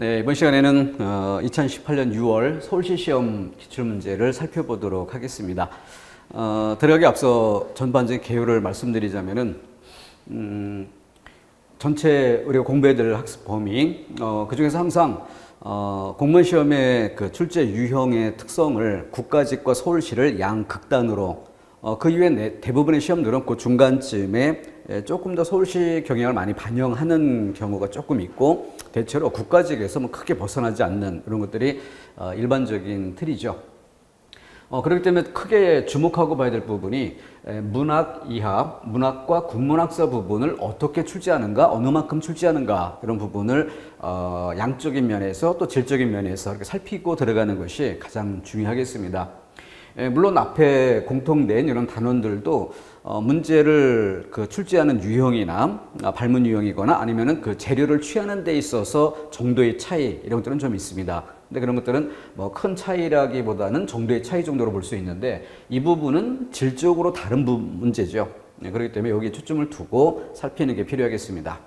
네, 이번 시간에는 2018년 6월 서울시 시험 기출문제를 살펴보도록 하겠습니다. 들어가기 앞서 전반적인 개요를 말씀드리자면은 전체 우리가 공부해야 될 학습 범위, 그 중에서 항상 공무원 시험의 그 출제 유형의 특성을 국가직과 서울시를 양극단으로, 그 이후에 대부분의 시험들은 그 중간쯤에 조금 더 서울시 경향을 많이 반영하는 경우가 조금 있고, 대체로 국가직에서 뭐 크게 벗어나지 않는 이런 것들이 일반적인 틀이죠. 그렇기 때문에 크게 주목하고 봐야 될 부분이 문학 이하, 문학과 국문학사 부분을 어떻게 출제하는가, 어느 만큼 출제하는가, 이런 부분을 양적인 면에서 또 질적인 면에서 이렇게 살피고 들어가는 것이 가장 중요하겠습니다. 물론 앞에 공통된 이런 단원들도 문제를 그 출제하는 유형이나 발문 유형이거나 아니면은 그 재료를 취하는 데 있어서 정도의 차이, 이런 것들은 좀 있습니다. 근데 그런 것들은 뭐 큰 차이라기보다는 정도의 차이 정도로 볼 수 있는데, 이 부분은 질적으로 다른 문제죠. 그렇기 때문에 여기에 초점을 두고 살피는 게 필요하겠습니다.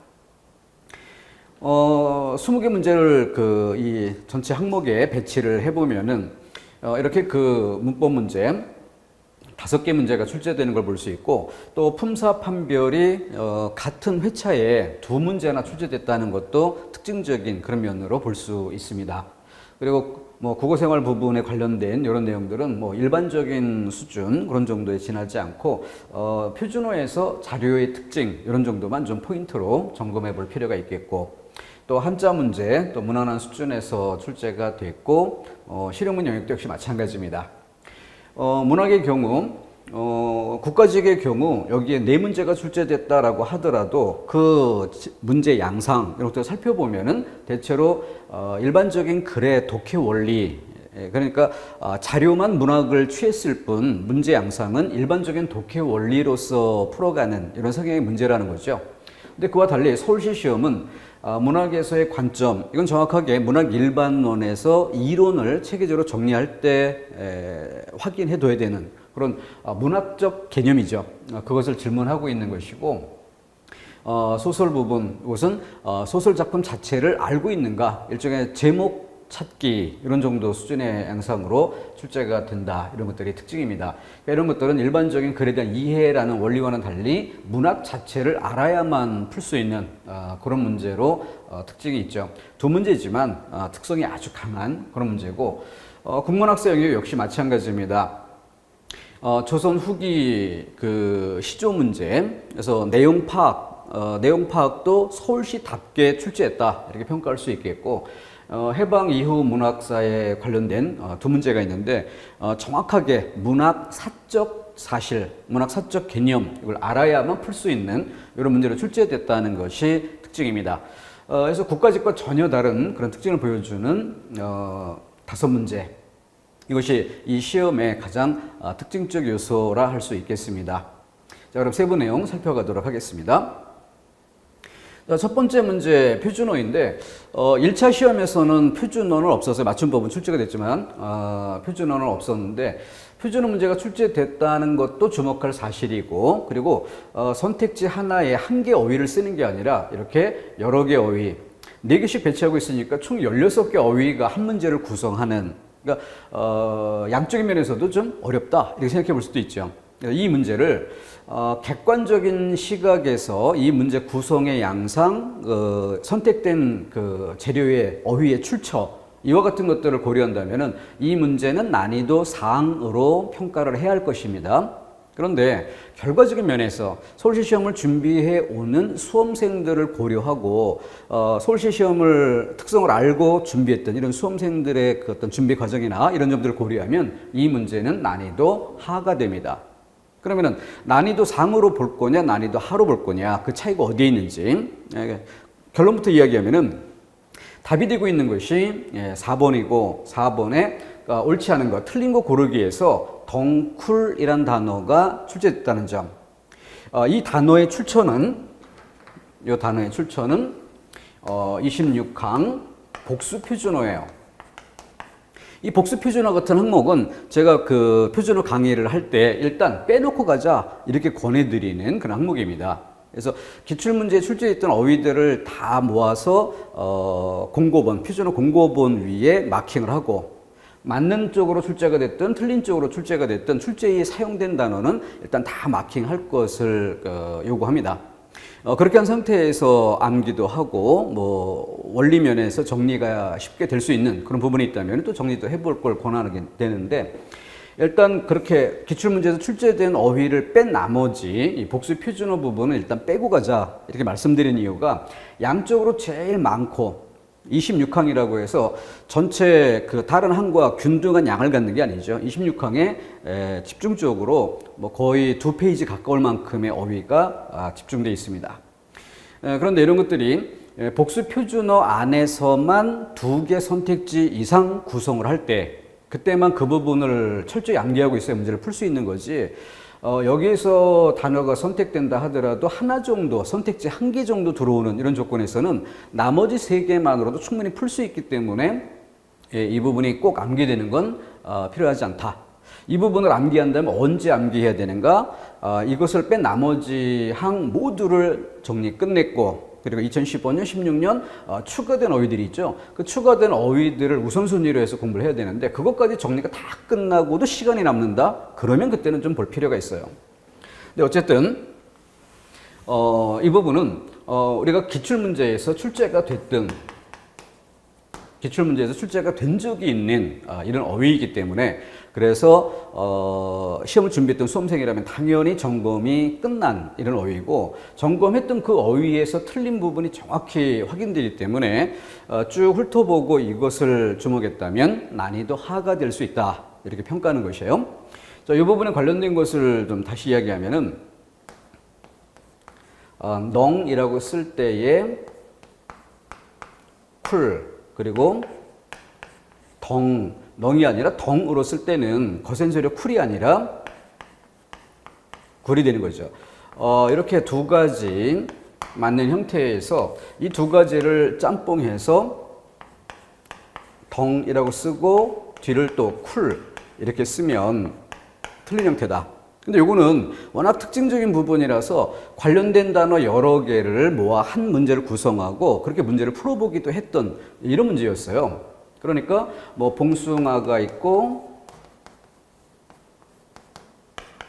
20개 문제를 이 전체 항목에 배치를 해보면은 이렇게 그 문법 문제 5개 문제가 출제되는 걸 볼 수 있고, 또 품사 판별이 같은 회차에 2문제나 출제됐다는 것도 특징적인 그런 면으로 볼 수 있습니다. 그리고 뭐 국어생활 부분에 관련된 이런 내용들은 뭐 일반적인 수준 그런 정도에 지나지 않고 표준어에서 자료의 특징 이런 정도만 좀 포인트로 점검해 볼 필요가 있겠고, 또 한자 문제, 또 무난한 수준에서 출제가 됐고, 실용문 영역도 역시 마찬가지입니다. 문학의 경우, 국가직의 경우 여기에 4문제가 출제됐다라고 하더라도 그 문제 양상 이런 것들을 살펴보면은 대체로 일반적인 글의 독해 원리, 그러니까 자료만 문학을 취했을 뿐 문제 양상은 일반적인 독해 원리로서 풀어가는 이런 성향의 문제라는 거죠. 근데 그와 달리 서울시 시험은 문학에서의 관점, 이건 정확하게 문학 일반론에서 이론을 체계적으로 정리할 때 확인해 둬야 되는 그런 문학적 개념이죠. 그것을 질문하고 있는 것이고, 소설 부분, 이것은 소설 작품 자체를 알고 있는가, 일종의 제목 찾기 이런 정도 수준의 양상으로 출제가 된다, 이런 것들이 특징입니다. 이런 것들은 일반적인 글에 대한 이해라는 원리와는 달리 문학 자체를 알아야만 풀 수 있는 그런 문제로 특징이 있죠. 2문제지만 특성이 아주 강한 그런 문제고, 국문학사 영역 역시 마찬가지입니다. 조선 후기 그 시조 문제, 그래서 내용 파악도 서울시답게 출제했다, 이렇게 평가할 수 있겠고, 해방 이후 문학사에 관련된 2문제가 있는데, 정확하게 문학 사적 사실, 문학 사적 개념, 이걸 알아야만 풀 수 있는 이런 문제로 출제됐다는 것이 특징입니다. 그래서 국가직과 전혀 다른 그런 특징을 보여주는 5문제, 이것이 이 시험의 가장 특징적 요소라 할 수 있겠습니다. 자, 그럼 세부 내용 살펴가도록 하겠습니다. 첫 번째 문제 표준어인데, 1차 시험에서는 표준어는 없어서 맞춤법은 출제가 됐지만 표준어는 없었는데, 표준어 문제가 출제됐다는 것도 주목할 사실이고, 그리고 선택지 하나에 한 개 어휘를 쓰는 게 아니라 이렇게 여러 개 어휘 4개씩 배치하고 있으니까 총 16개 어휘가 한 문제를 구성하는, 그러니까 양적인 면에서도 좀 어렵다, 이렇게 생각해 볼 수도 있죠. 이 문제를 객관적인 시각에서 이 문제 구성의 양상, 선택된 그 재료의 어휘의 출처, 이와 같은 것들을 고려한다면은 이 문제는 난이도 상으로 평가를 해야 할 것입니다. 그런데 결과적인 면에서 서울시 시험을 준비해 오는 수험생들을 고려하고 서울시 시험을 특성을 알고 준비했던 이런 수험생들의 그 어떤 준비 과정이나 이런 점들을 고려하면 이 문제는 난이도 하가 됩니다. 그러면은 난이도 상으로 볼 거냐, 난이도 하로 볼 거냐, 그 차이가 어디에 있는지 결론부터 이야기하면은 답이 되고 있는 것이 4번이고, 4번에 옳지 않은 거, 틀린 거 고르기에서 덩쿨이란 단어가 출제됐다는 점. 이 단어의 출처는 26항 복수 표준어예요. 이 복수 표준어 같은 항목은 제가 그 표준어 강의를 할 때 일단 빼놓고 가자, 이렇게 권해드리는 그런 항목입니다. 그래서 기출문제에 출제했던 어휘들을 다 모아서 공고본, 표준어 공고본 위에 마킹을 하고 맞는 쪽으로 출제가 됐든 틀린 쪽으로 출제가 됐든 출제에 사용된 단어는 일단 다 마킹할 것을 요구합니다. 그렇게 한 상태에서 암기도 하고 뭐 원리 면에서 정리가 쉽게 될 수 있는 그런 부분이 있다면 또 정리도 해볼 걸 권하게 되는데, 일단 그렇게 기출문제에서 출제된 어휘를 뺀 나머지 이 복수 표준어 부분은 일단 빼고 가자 이렇게 말씀드린 이유가, 양적으로 제일 많고 26항이라고 해서 전체 그 다른 항과 균등한 양을 갖는 게 아니죠. 26항에 집중적으로 뭐 거의 2페이지 가까울 만큼의 어휘가 집중되어 있습니다. 그런데 이런 것들이 복수 표준어 안에서만 2개 선택지 이상 구성을 할 때, 그때만 그 부분을 철저히 암기하고 있어야 문제를 풀 수 있는 거지, 여기에서 단어가 선택된다 하더라도 하나 정도, 선택지 1개 정도 들어오는 이런 조건에서는 나머지 3개만으로도 충분히 풀 수 있기 때문에 이 부분이 꼭 암기되는 건 필요하지 않다. 이 부분을 암기한다면 언제 암기해야 되는가? 이것을 뺀 나머지 항 모두를 정리 끝냈고, 그리고 2015년, 16년 추가된 어휘들이 있죠. 그 추가된 어휘들을 우선순위로 해서 공부를 해야 되는데, 그것까지 정리가 다 끝나고도 시간이 남는다? 그러면 그때는 좀 볼 필요가 있어요. 근데 어쨌든 이 부분은 우리가 기출문제에서 출제가 됐든 기출문제에서 출제가 된 적이 있는 이런 어휘이기 때문에, 그래서 시험을 준비했던 수험생이라면 당연히 점검이 끝난 이런 어휘고, 점검했던 그 어휘에서 틀린 부분이 정확히 확인되기 때문에 쭉 훑어보고 이것을 주목했다면 난이도 하가 될 수 있다, 이렇게 평가하는 것이에요. 자, 이 부분에 관련된 것을 좀 다시 이야기하면은 넝이라고 쓸 때의 풀, 그리고 덩이 아니라 덩으로 쓸 때는 거센소리어 쿨이 아니라 굴이 되는 거죠. 이렇게 두 가지 맞는 형태에서 이 두 가지를 짬뽕해서 덩이라고 쓰고 뒤를 또 쿨 이렇게 쓰면 틀린 형태다. 근데 요거는 워낙 특징적인 부분이라서 관련된 단어 여러 개를 모아 한 문제를 구성하고 그렇게 문제를 풀어보기도 했던 이런 문제였어요. 그러니까 뭐 봉숭아가 있고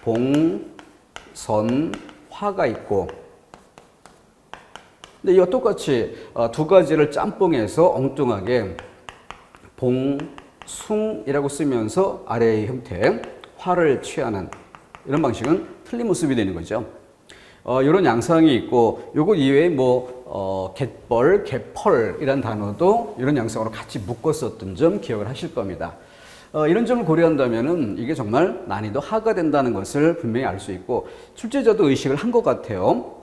봉선화가 있고, 근데 이와 똑같이 두 가지를 짬뽕해서 엉뚱하게 봉숭이라고 쓰면서 아래의 형태 화를 취하는 이런 방식은 틀린 모습이 되는 거죠. 이런 양상이 있고, 요거 이외에 뭐 갯벌, 개펄이란 단어도 이런 양상으로 같이 묶었었던 점 기억을 하실 겁니다. 이런 점을 고려한다면은 이게 정말 난이도 하가 된다는 것을 분명히 알 수 있고, 출제자도 의식을 한 것 같아요.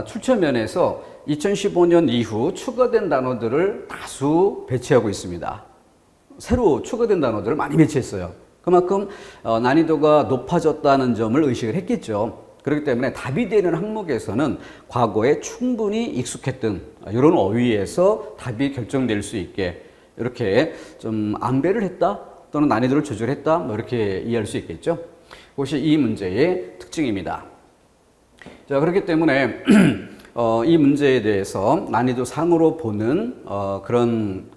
출처면에서 2015년 이후 추가된 단어들을 다수 배치하고 있습니다. 새로 추가된 단어들을 많이 배치했어요. 그만큼 난이도가 높아졌다는 점을 의식을 했겠죠. 그렇기 때문에 답이 되는 항목에서는 과거에 충분히 익숙했던 이런 어휘에서 답이 결정될 수 있게 이렇게 좀 안배를 했다 또는 난이도를 조절했다, 뭐 이렇게 이해할 수 있겠죠. 그것이 이 문제의 특징입니다. 자, 그렇기 때문에 이 문제에 대해서 난이도 상으로 보는 그런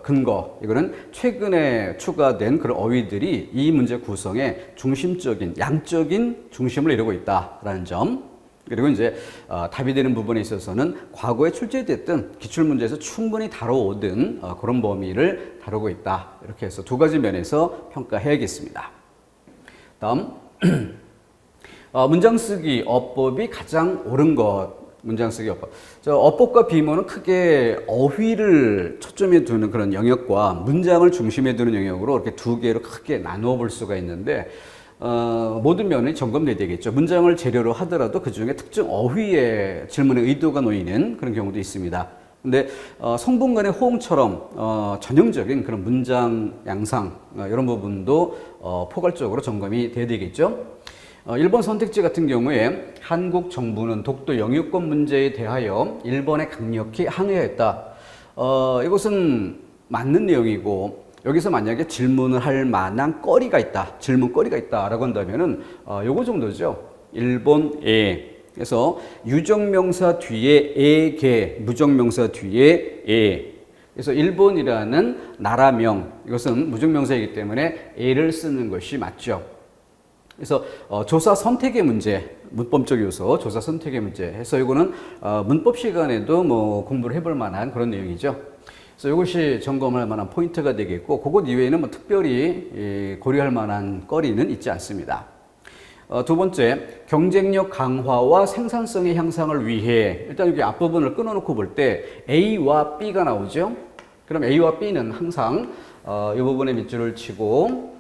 근거, 이거는 최근에 추가된 그런 어휘들이 이 문제 구성의 중심적인, 양적인 중심을 이루고 있다라는 점, 그리고 이제 답이 되는 부분에 있어서는 과거에 출제됐던 기출문제에서 충분히 다뤄오던 그런 범위를 다루고 있다, 이렇게 해서 두 가지 면에서 평가해야겠습니다. 다음 문장 쓰기 어법이 가장 옳은 것. 문장 쓰기 어법. 어법과 비문은 크게 어휘를 초점에 두는 그런 영역과 문장을 중심에 두는 영역으로 이렇게 두 개로 크게 나누어 볼 수가 있는데, 모든 면이 점검돼야 되겠죠. 문장을 재료로 하더라도 그 중에 특정 어휘의 질문의 의도가 놓이는 그런 경우도 있습니다. 근데 성분 간의 호응처럼 전형적인 그런 문장 양상, 이런 부분도 포괄적으로 점검이 돼야 되겠죠. 1번 선택지 같은 경우에 한국 정부는 독도 영유권 문제에 대하여 일본에 강력히 항의했다. 이것은 맞는 내용이고, 여기서 만약에 질문을 할 만한 거리가 있다, 질문거리가 있다라고 한다면은 요거 정도죠. 일본에 그래서 유정명사 뒤에 에게, 무정명사 뒤에 에. 그래서 일본이라는 나라명, 이것은 무정명사이기 때문에 에를 쓰는 것이 맞죠. 그래서 조사 선택의 문제, 문법적 요소, 조사 선택의 문제 해서 이거는 문법 시간에도 뭐 공부를 해볼 만한 그런 내용이죠. 그래서 이것이 점검할 만한 포인트가 되겠고, 그것 이외에는 뭐 특별히 고려할 만한 거리는 있지 않습니다. 두 번째, 경쟁력 강화와 생산성의 향상을 위해, 일단 여기 앞부분을 끊어놓고 볼 때 A와 B가 나오죠. 그럼 A와 B는 항상 이 부분에 밑줄을 치고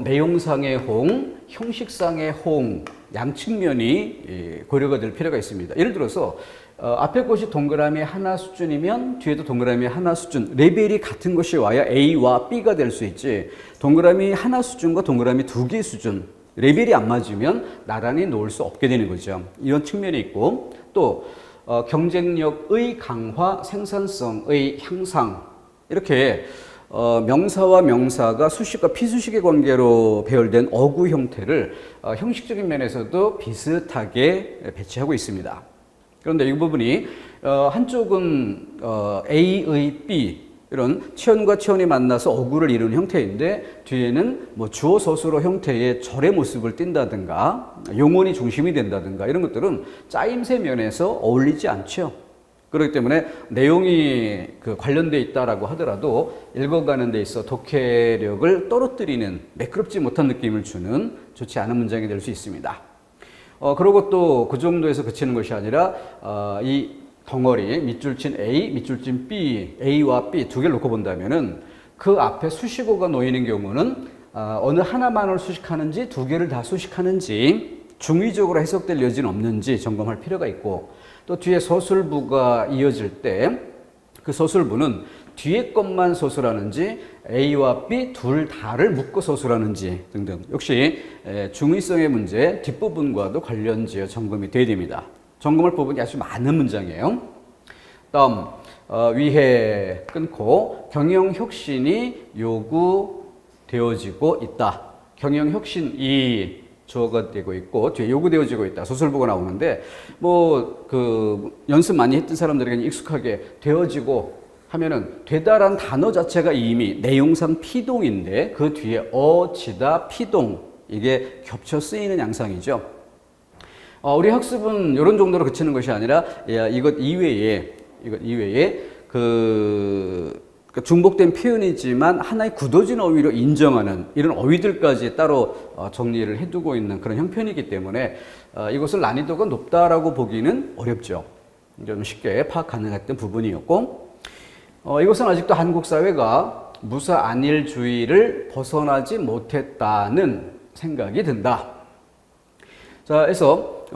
내용상의 홍, 형식상의 홍, 양측면이 고려가 될 필요가 있습니다. 예를 들어서 앞에 것이 동그라미 하나 수준이면 뒤에도 동그라미 하나 수준, 레벨이 같은 것이 와야 A와 B가 될 수 있지, 동그라미 하나 수준과 동그라미 두 개 수준, 레벨이 안 맞으면 나란히 놓을 수 없게 되는 거죠. 이런 측면이 있고, 또 경쟁력의 강화, 생산성의 향상, 이렇게 명사와 명사가 수식과 피수식의 관계로 배열된 어구 형태를 형식적인 면에서도 비슷하게 배치하고 있습니다. 그런데 이 부분이 한쪽은 A의 B, 이런 치연과 치연이 만나서 어구를 이루는 형태인데, 뒤에는 뭐 주어 서술어 형태의 절의 모습을 띈다든가 용언이 중심이 된다든가 이런 것들은 짜임새 면에서 어울리지 않죠. 그렇기 때문에 내용이 관련돼 있다라고 하더라도 읽어가는 데 있어 독해력을 떨어뜨리는, 매끄럽지 못한 느낌을 주는 좋지 않은 문장이 될 수 있습니다. 그리고 또 그 정도에서 그치는 것이 아니라 이 덩어리 밑줄 친 A, 밑줄 친 B, A와 B 두 개를 놓고 본다면은 그 앞에 수식어가 놓이는 경우는 어느 하나만을 수식하는지 두 개를 다 수식하는지 중의적으로 해석될 여지는 없는지 점검할 필요가 있고, 또 뒤에 서술부가 이어질 때 그 서술부는 뒤에 것만 서술하는지 A와 B 둘 다를 묶어 서술하는지 등등, 역시 중의성의 문제 뒷부분과도 관련지어 점검이 돼야 됩니다. 점검할 부분이 아주 많은 문장이에요. 다음 위해 끊고 경영혁신이 요구되어지고 있다. 경영혁신이 주어가 되고 있고 뒤에 요구되어지고 있다. 서술부가 나오는데 뭐 연습 많이 했던 사람들에게는 익숙하게 되어지고 하면은 되다란 단어 자체가 이미 내용상 피동인데 그 뒤에 어지다 피동, 이게 겹쳐 쓰이는 양상이죠. 우리 학습은 이런 정도로 그치는 것이 아니라 이것 이외에 중복된 표현이지만 하나의 굳어진 어휘로 인정하는 이런 어휘들까지 따로 정리를 해두고 있는 그런 형편이기 때문에 이것을 난이도가 높다라고 보기는 어렵죠. 좀 쉽게 파악 가능했던 부분이었고, 이것은 아직도 한국 사회가 무사 안일주의를 벗어나지 못했다는 생각이 든다. 자, 그래서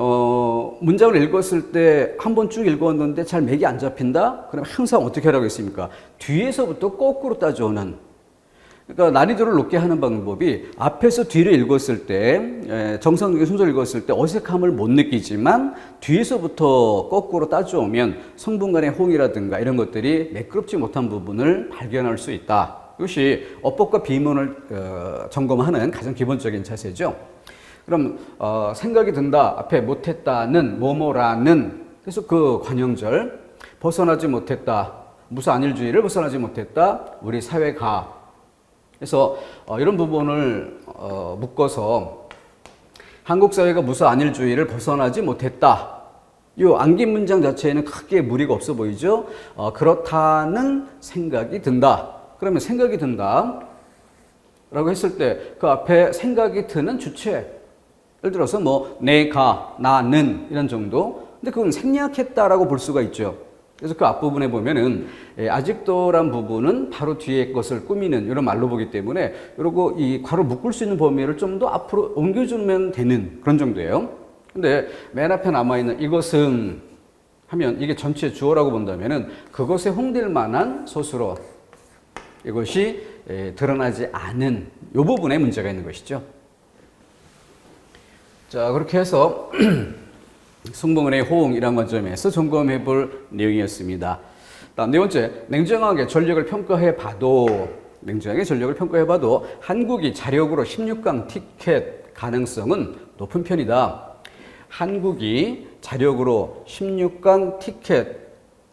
문장을 읽었을 때 한 번 쭉 읽었는데 잘 맥이 안 잡힌다? 그럼 항상 어떻게 하라고 했습니까? 뒤에서부터 거꾸로 따져오는, 그러니까 난이도를 높게 하는 방법이 앞에서 뒤를 읽었을 때 정상적인 순서를 읽었을 때 어색함을 못 느끼지만 뒤에서부터 거꾸로 따져오면 성분 간의 홍이라든가 이런 것들이 매끄럽지 못한 부분을 발견할 수 있다. 이것이 어법과 비문을 점검하는 가장 기본적인 자세죠. 그럼 생각이 든다 앞에 못했다는 뭐뭐라는, 그래서 그 관형절 벗어나지 못했다, 무사 안일주의를 벗어나지 못했다, 우리 사회가, 그래서 이런 부분을 묶어서 한국 사회가 무사 안일주의를 벗어나지 못했다. 이 안긴 문장 자체에는 크게 무리가 없어 보이죠. 그렇다는 생각이 든다. 그러면 생각이 든다 라고 했을 때 그 앞에 생각이 드는 주체, 예를 들어서 뭐 내가, 나는 이런 정도. 근데 그건 생략했다라고 볼 수가 있죠. 그래서 그 앞부분에 보면은 아직도란 부분은 바로 뒤에 것을 꾸미는 이런 말로 보기 때문에 이러고 이 괄호 묶을 수 있는 범위를 좀 더 앞으로 옮겨주면 되는 그런 정도예요. 근데 맨 앞에 남아있는 이것은 하면 이게 전체 주어라고 본다면은 그것에 홍될 만한 서술어, 이것이 드러나지 않은 이 부분에 문제가 있는 것이죠. 자, 그렇게 해서 승부문의 호응이란 관점에서 점검해 볼 내용이었습니다. 다음 네 번째, 냉정하게 전력을 평가해 봐도 한국이 자력으로 16강 티켓 가능성은 높은 편이다. 한국이 자력으로 16강 티켓,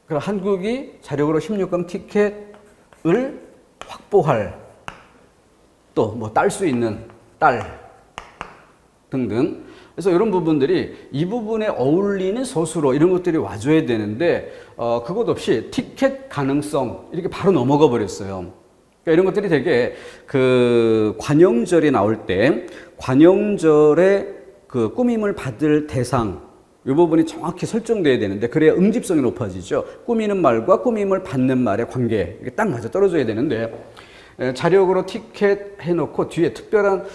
그럼 한국이 자력으로 16강 티켓을 확보할, 또 뭐 딸 수 있는 딸 등등. 그래서 이런 부분들이 이 부분에 어울리는 서술어 이런 것들이 와줘야 되는데 그것 없이 티켓 가능성 이렇게 바로 넘어가 버렸어요. 그러니까 이런 것들이 되게 그 관용절이 나올 때 관용절의 그 꾸밈을 받을 대상 이 부분이 정확히 설정돼야 되는데 그래야 응집성이 높아지죠. 꾸미는 말과 꾸밈을 받는 말의 관계 이게 딱 맞아 떨어져야 되는데 자력으로 티켓 해놓고 뒤에 특별한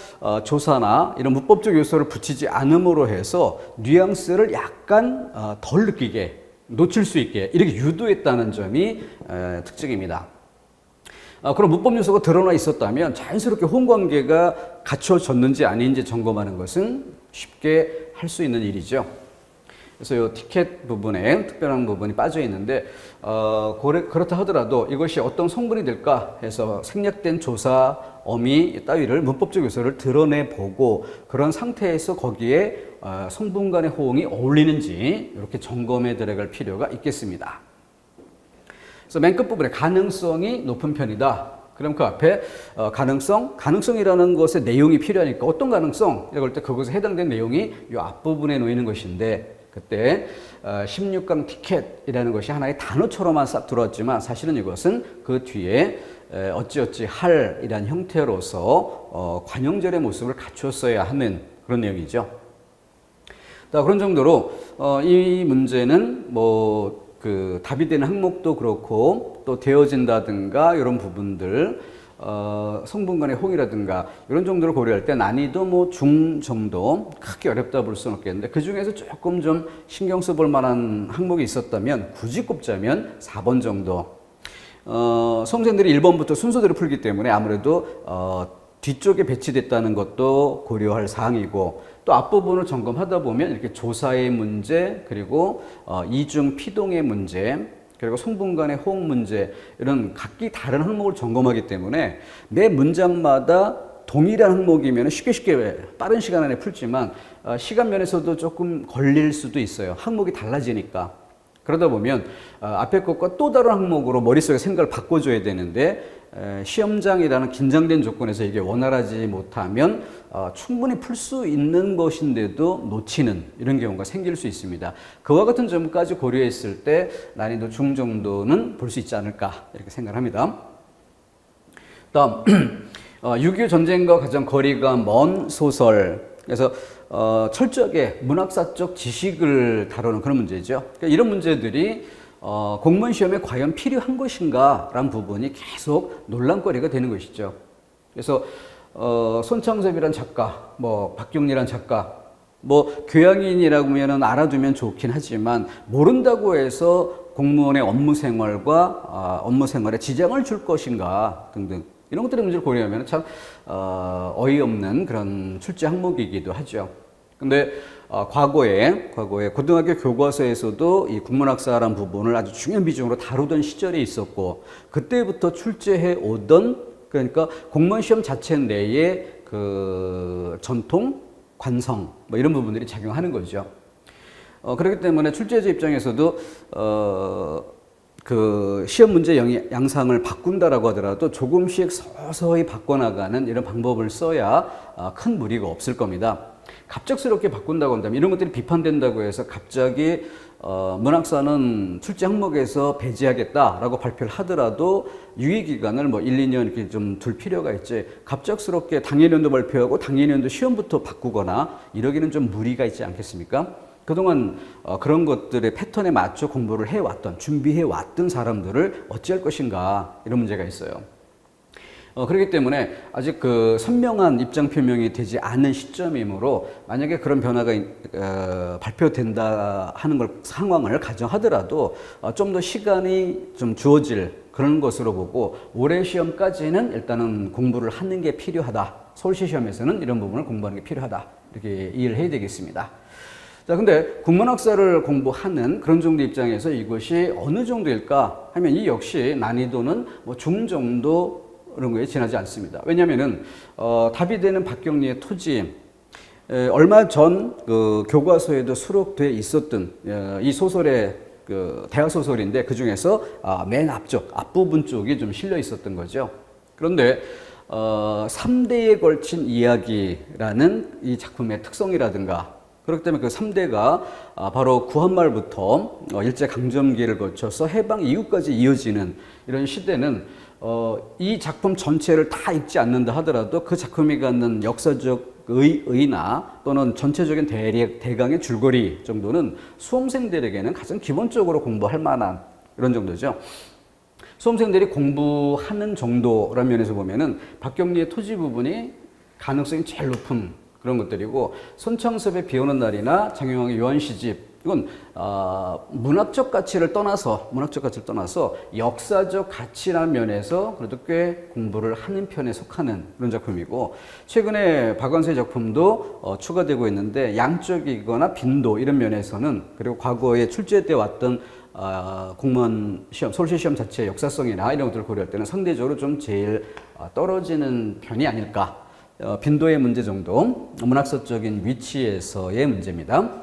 조사나 이런 문법적 요소를 붙이지 않음으로 해서 뉘앙스를 약간 덜 느끼게 놓칠 수 있게 이렇게 유도했다는 점이 특징입니다. 그런 문법 요소가 드러나 있었다면 자연스럽게 호응관계가 갖춰졌는지 아닌지 점검하는 것은 쉽게 할 수 있는 일이죠. 그래서 이 티켓 부분에 특별한 부분이 빠져 있는데 그렇다 하더라도 이것이 어떤 성분이 될까 해서 생략된 조사, 어미 따위를 문법적 요소를 드러내보고 그런 상태에서 거기에 성분 간의 호응이 어울리는지 이렇게 점검해 들어갈 필요가 있겠습니다. 그래서 맨 끝부분에 가능성이 높은 편이다. 그럼 그 앞에 가능성이라는 것의 내용이 필요하니까 어떤 가능성? 이럴 때 그것에 해당된 내용이 이 앞부분에 놓이는 것인데 그때 16강 티켓이라는 것이 하나의 단어처럼만 싹 들어왔지만 사실은 이것은 그 뒤에 어찌어찌 할이라는 형태로서 관용절의 모습을 갖추었어야 하는 그런 내용이죠. 그런 정도로 이 문제는 뭐 그 답이 되는 항목도 그렇고 또 되어진다든가 이런 부분들 성분 간의 호응이라든가 이런 정도를 고려할 때 난이도 뭐 중 정도 크게 어렵다 볼 수는 없겠는데 그 중에서 조금 좀 신경 써볼 만한 항목이 있었다면 굳이 꼽자면 4번 정도. 수험생들이 1번부터 순서대로 풀기 때문에 아무래도 뒤쪽에 배치됐다는 것도 고려할 사항이고 또 앞부분을 점검하다 보면 이렇게 조사의 문제 그리고 이중 피동의 문제 그리고 성분 간의 호응 문제 이런 각기 다른 항목을 점검하기 때문에 매 문장마다 동일한 항목이면 쉽게 빠른 시간 안에 풀지만 시간 면에서도 조금 걸릴 수도 있어요. 항목이 달라지니까. 그러다 보면 앞에 것과 또 다른 항목으로 머릿속에 생각을 바꿔줘야 되는데 시험장이라는 긴장된 조건에서 이게 원활하지 못하면 충분히 풀 수 있는 것인데도 놓치는 이런 경우가 생길 수 있습니다. 그와 같은 점까지 고려했을 때 난이도 중 정도는 볼 수 있지 않을까 이렇게 생각합니다. 다음 6.25 전쟁과 가장 거리가 먼 소설. 그래서 철저하게 문학사적 지식을 다루는 그런 문제죠. 그러니까 이런 문제들이 공무원 시험에 과연 필요한 것인가 라는 부분이 계속 논란거리가 되는 것이죠. 그래서 손창섭이란 작가, 뭐 박경리란 작가, 뭐 교양인이라고 하면 알아두면 좋긴 하지만 모른다고 해서 공무원의 업무 생활에 지장을 줄 것인가 등등 이런 것들의 문제를 고려하면 참 어이없는 그런 출제 항목이기도 하죠. 근데 과거에 고등학교 교과서에서도 이 국문학사라는 부분을 아주 중요한 비중으로 다루던 시절이 있었고 그때부터 출제해 오던 그러니까 공무원 시험 자체 내에 그 전통, 관성 뭐 이런 부분들이 작용하는 거죠. 그렇기 때문에 출제자 입장에서도 그 시험 문제 양상을 바꾼다라고 하더라도 조금씩 서서히 바꿔나가는 이런 방법을 써야 큰 무리가 없을 겁니다. 갑작스럽게 바꾼다고 한다면 이런 것들이 비판된다고 해서 갑자기 문학사는 출제 항목에서 배제하겠다라고 발표를 하더라도 유예기간을 뭐 1, 2년 이렇게 좀 둘 필요가 있지 갑작스럽게 당일연도 발표하고 당일연도 시험부터 바꾸거나 이러기는 좀 무리가 있지 않겠습니까? 그동안 그런 것들의 패턴에 맞춰 공부를 해왔던 준비해왔던 사람들을 어찌할 것인가 이런 문제가 있어요. 그렇기 때문에 아직 그 선명한 입장 표명이 되지 않은 시점이므로 만약에 그런 변화가 발표된다 하는 상황을 가정하더라도 좀 더 시간이 좀 주어질 그런 것으로 보고 올해 시험까지는 일단은 공부를 하는 게 필요하다. 서울시 시험에서는 이런 부분을 공부하는 게 필요하다. 이렇게 이해를 해야 되겠습니다. 자, 근데 국문학사를 공부하는 그런 정도 입장에서 이것이 어느 정도일까 하면 이 역시 난이도는 뭐 중 정도 이런 거에 지나지 않습니다. 왜냐하면은 답이 되는 박경리의 토지 얼마 전 그 교과서에도 수록돼 있었던 이 소설의 그 대화 소설인데 그 중에서 맨 앞쪽 앞부분 쪽이 좀 실려 있었던 거죠. 그런데 3대에 걸친 이야기라는 이 작품의 특성이라든가 그렇기 때문에 그 3대가 바로 구한말부터 일제강점기를 거쳐서 해방 이후까지 이어지는 이런 시대는 이 작품 전체를 다 읽지 않는다 하더라도 그 작품이 갖는 역사적 의의나 또는 전체적인 대강의 줄거리 정도는 수험생들에게는 가장 기본적으로 공부할 만한 이런 정도죠. 수험생들이 공부하는 정도라는 면에서 보면은 박경리의 토지 부분이 가능성이 제일 높은 그런 것들이고, 손창섭의 비 오는 날이나 장영왕의 요한시집, 이건 문학적 가치를 떠나서 역사적 가치라는 면에서 그래도 꽤 공부를 하는 편에 속하는 그런 작품이고, 최근에 박완서의 작품도 추가되고 있는데 양적이거나 빈도 이런 면에서는, 그리고 과거에 출제돼 왔던 공무원 시험, 서울시 시험 자체의 역사성이나 이런 것들을 고려할 때는 상대적으로 좀 제일 떨어지는 편이 아닐까. 빈도의 문제 정도, 문학서적인 위치에서의 문제입니다.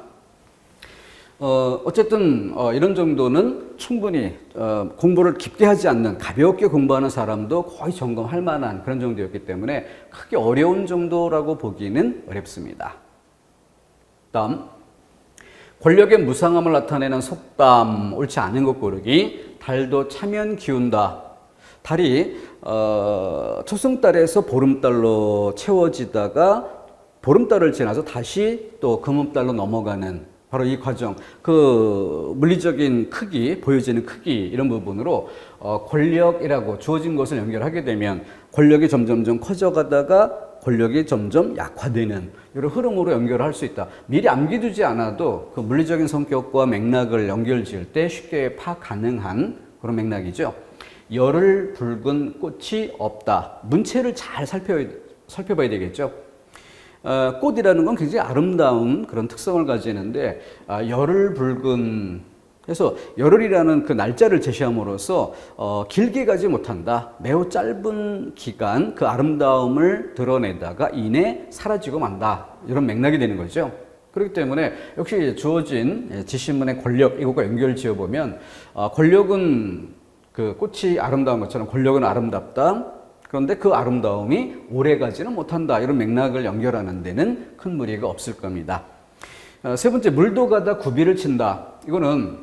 어쨌든 이런 정도는 충분히 공부를 깊게 하지 않는 가볍게 공부하는 사람도 거의 점검할 만한 그런 정도였기 때문에 크게 어려운 정도라고 보기는 어렵습니다. 다음, 권력의 무상함을 나타내는 속담, 옳지 않은 것 고르기. 달도 차면 기운다. 달이 초승달에서 보름달로 채워지다가 보름달을 지나서 다시 또 금음달로 넘어가는 바로 이 과정, 그 물리적인 크기, 보여지는 크기 이런 부분으로 권력이라고 주어진 것을 연결하게 되면 권력이 점점점 커져가다가 권력이 점점 약화되는 이런 흐름으로 연결할 수 있다. 미리 암기두지 않아도 그 물리적인 성격과 맥락을 연결지을 때 쉽게 파악 가능한 그런 맥락이죠. 열을 붉은 꽃이 없다. 문체를 잘 살펴봐야 되겠죠. 꽃이라는 건 굉장히 아름다운 그런 특성을 가지는데 열을 붉은, 그래서 열흘이라는 그 날짜를 제시함으로써 길게 가지 못한다. 매우 짧은 기간 그 아름다움을 드러내다가 이내 사라지고 만다. 이런 맥락이 되는 거죠. 그렇기 때문에 역시 주어진 지신문의 권력 이것과 연결 지어보면 권력은 그 꽃이 아름다운 것처럼 권력은 아름답다. 그런데 그 아름다움이 오래가지는 못한다. 이런 맥락을 연결하는 데는 큰 무리가 없을 겁니다. 세 번째, 물도 가다 구비를 친다. 이거는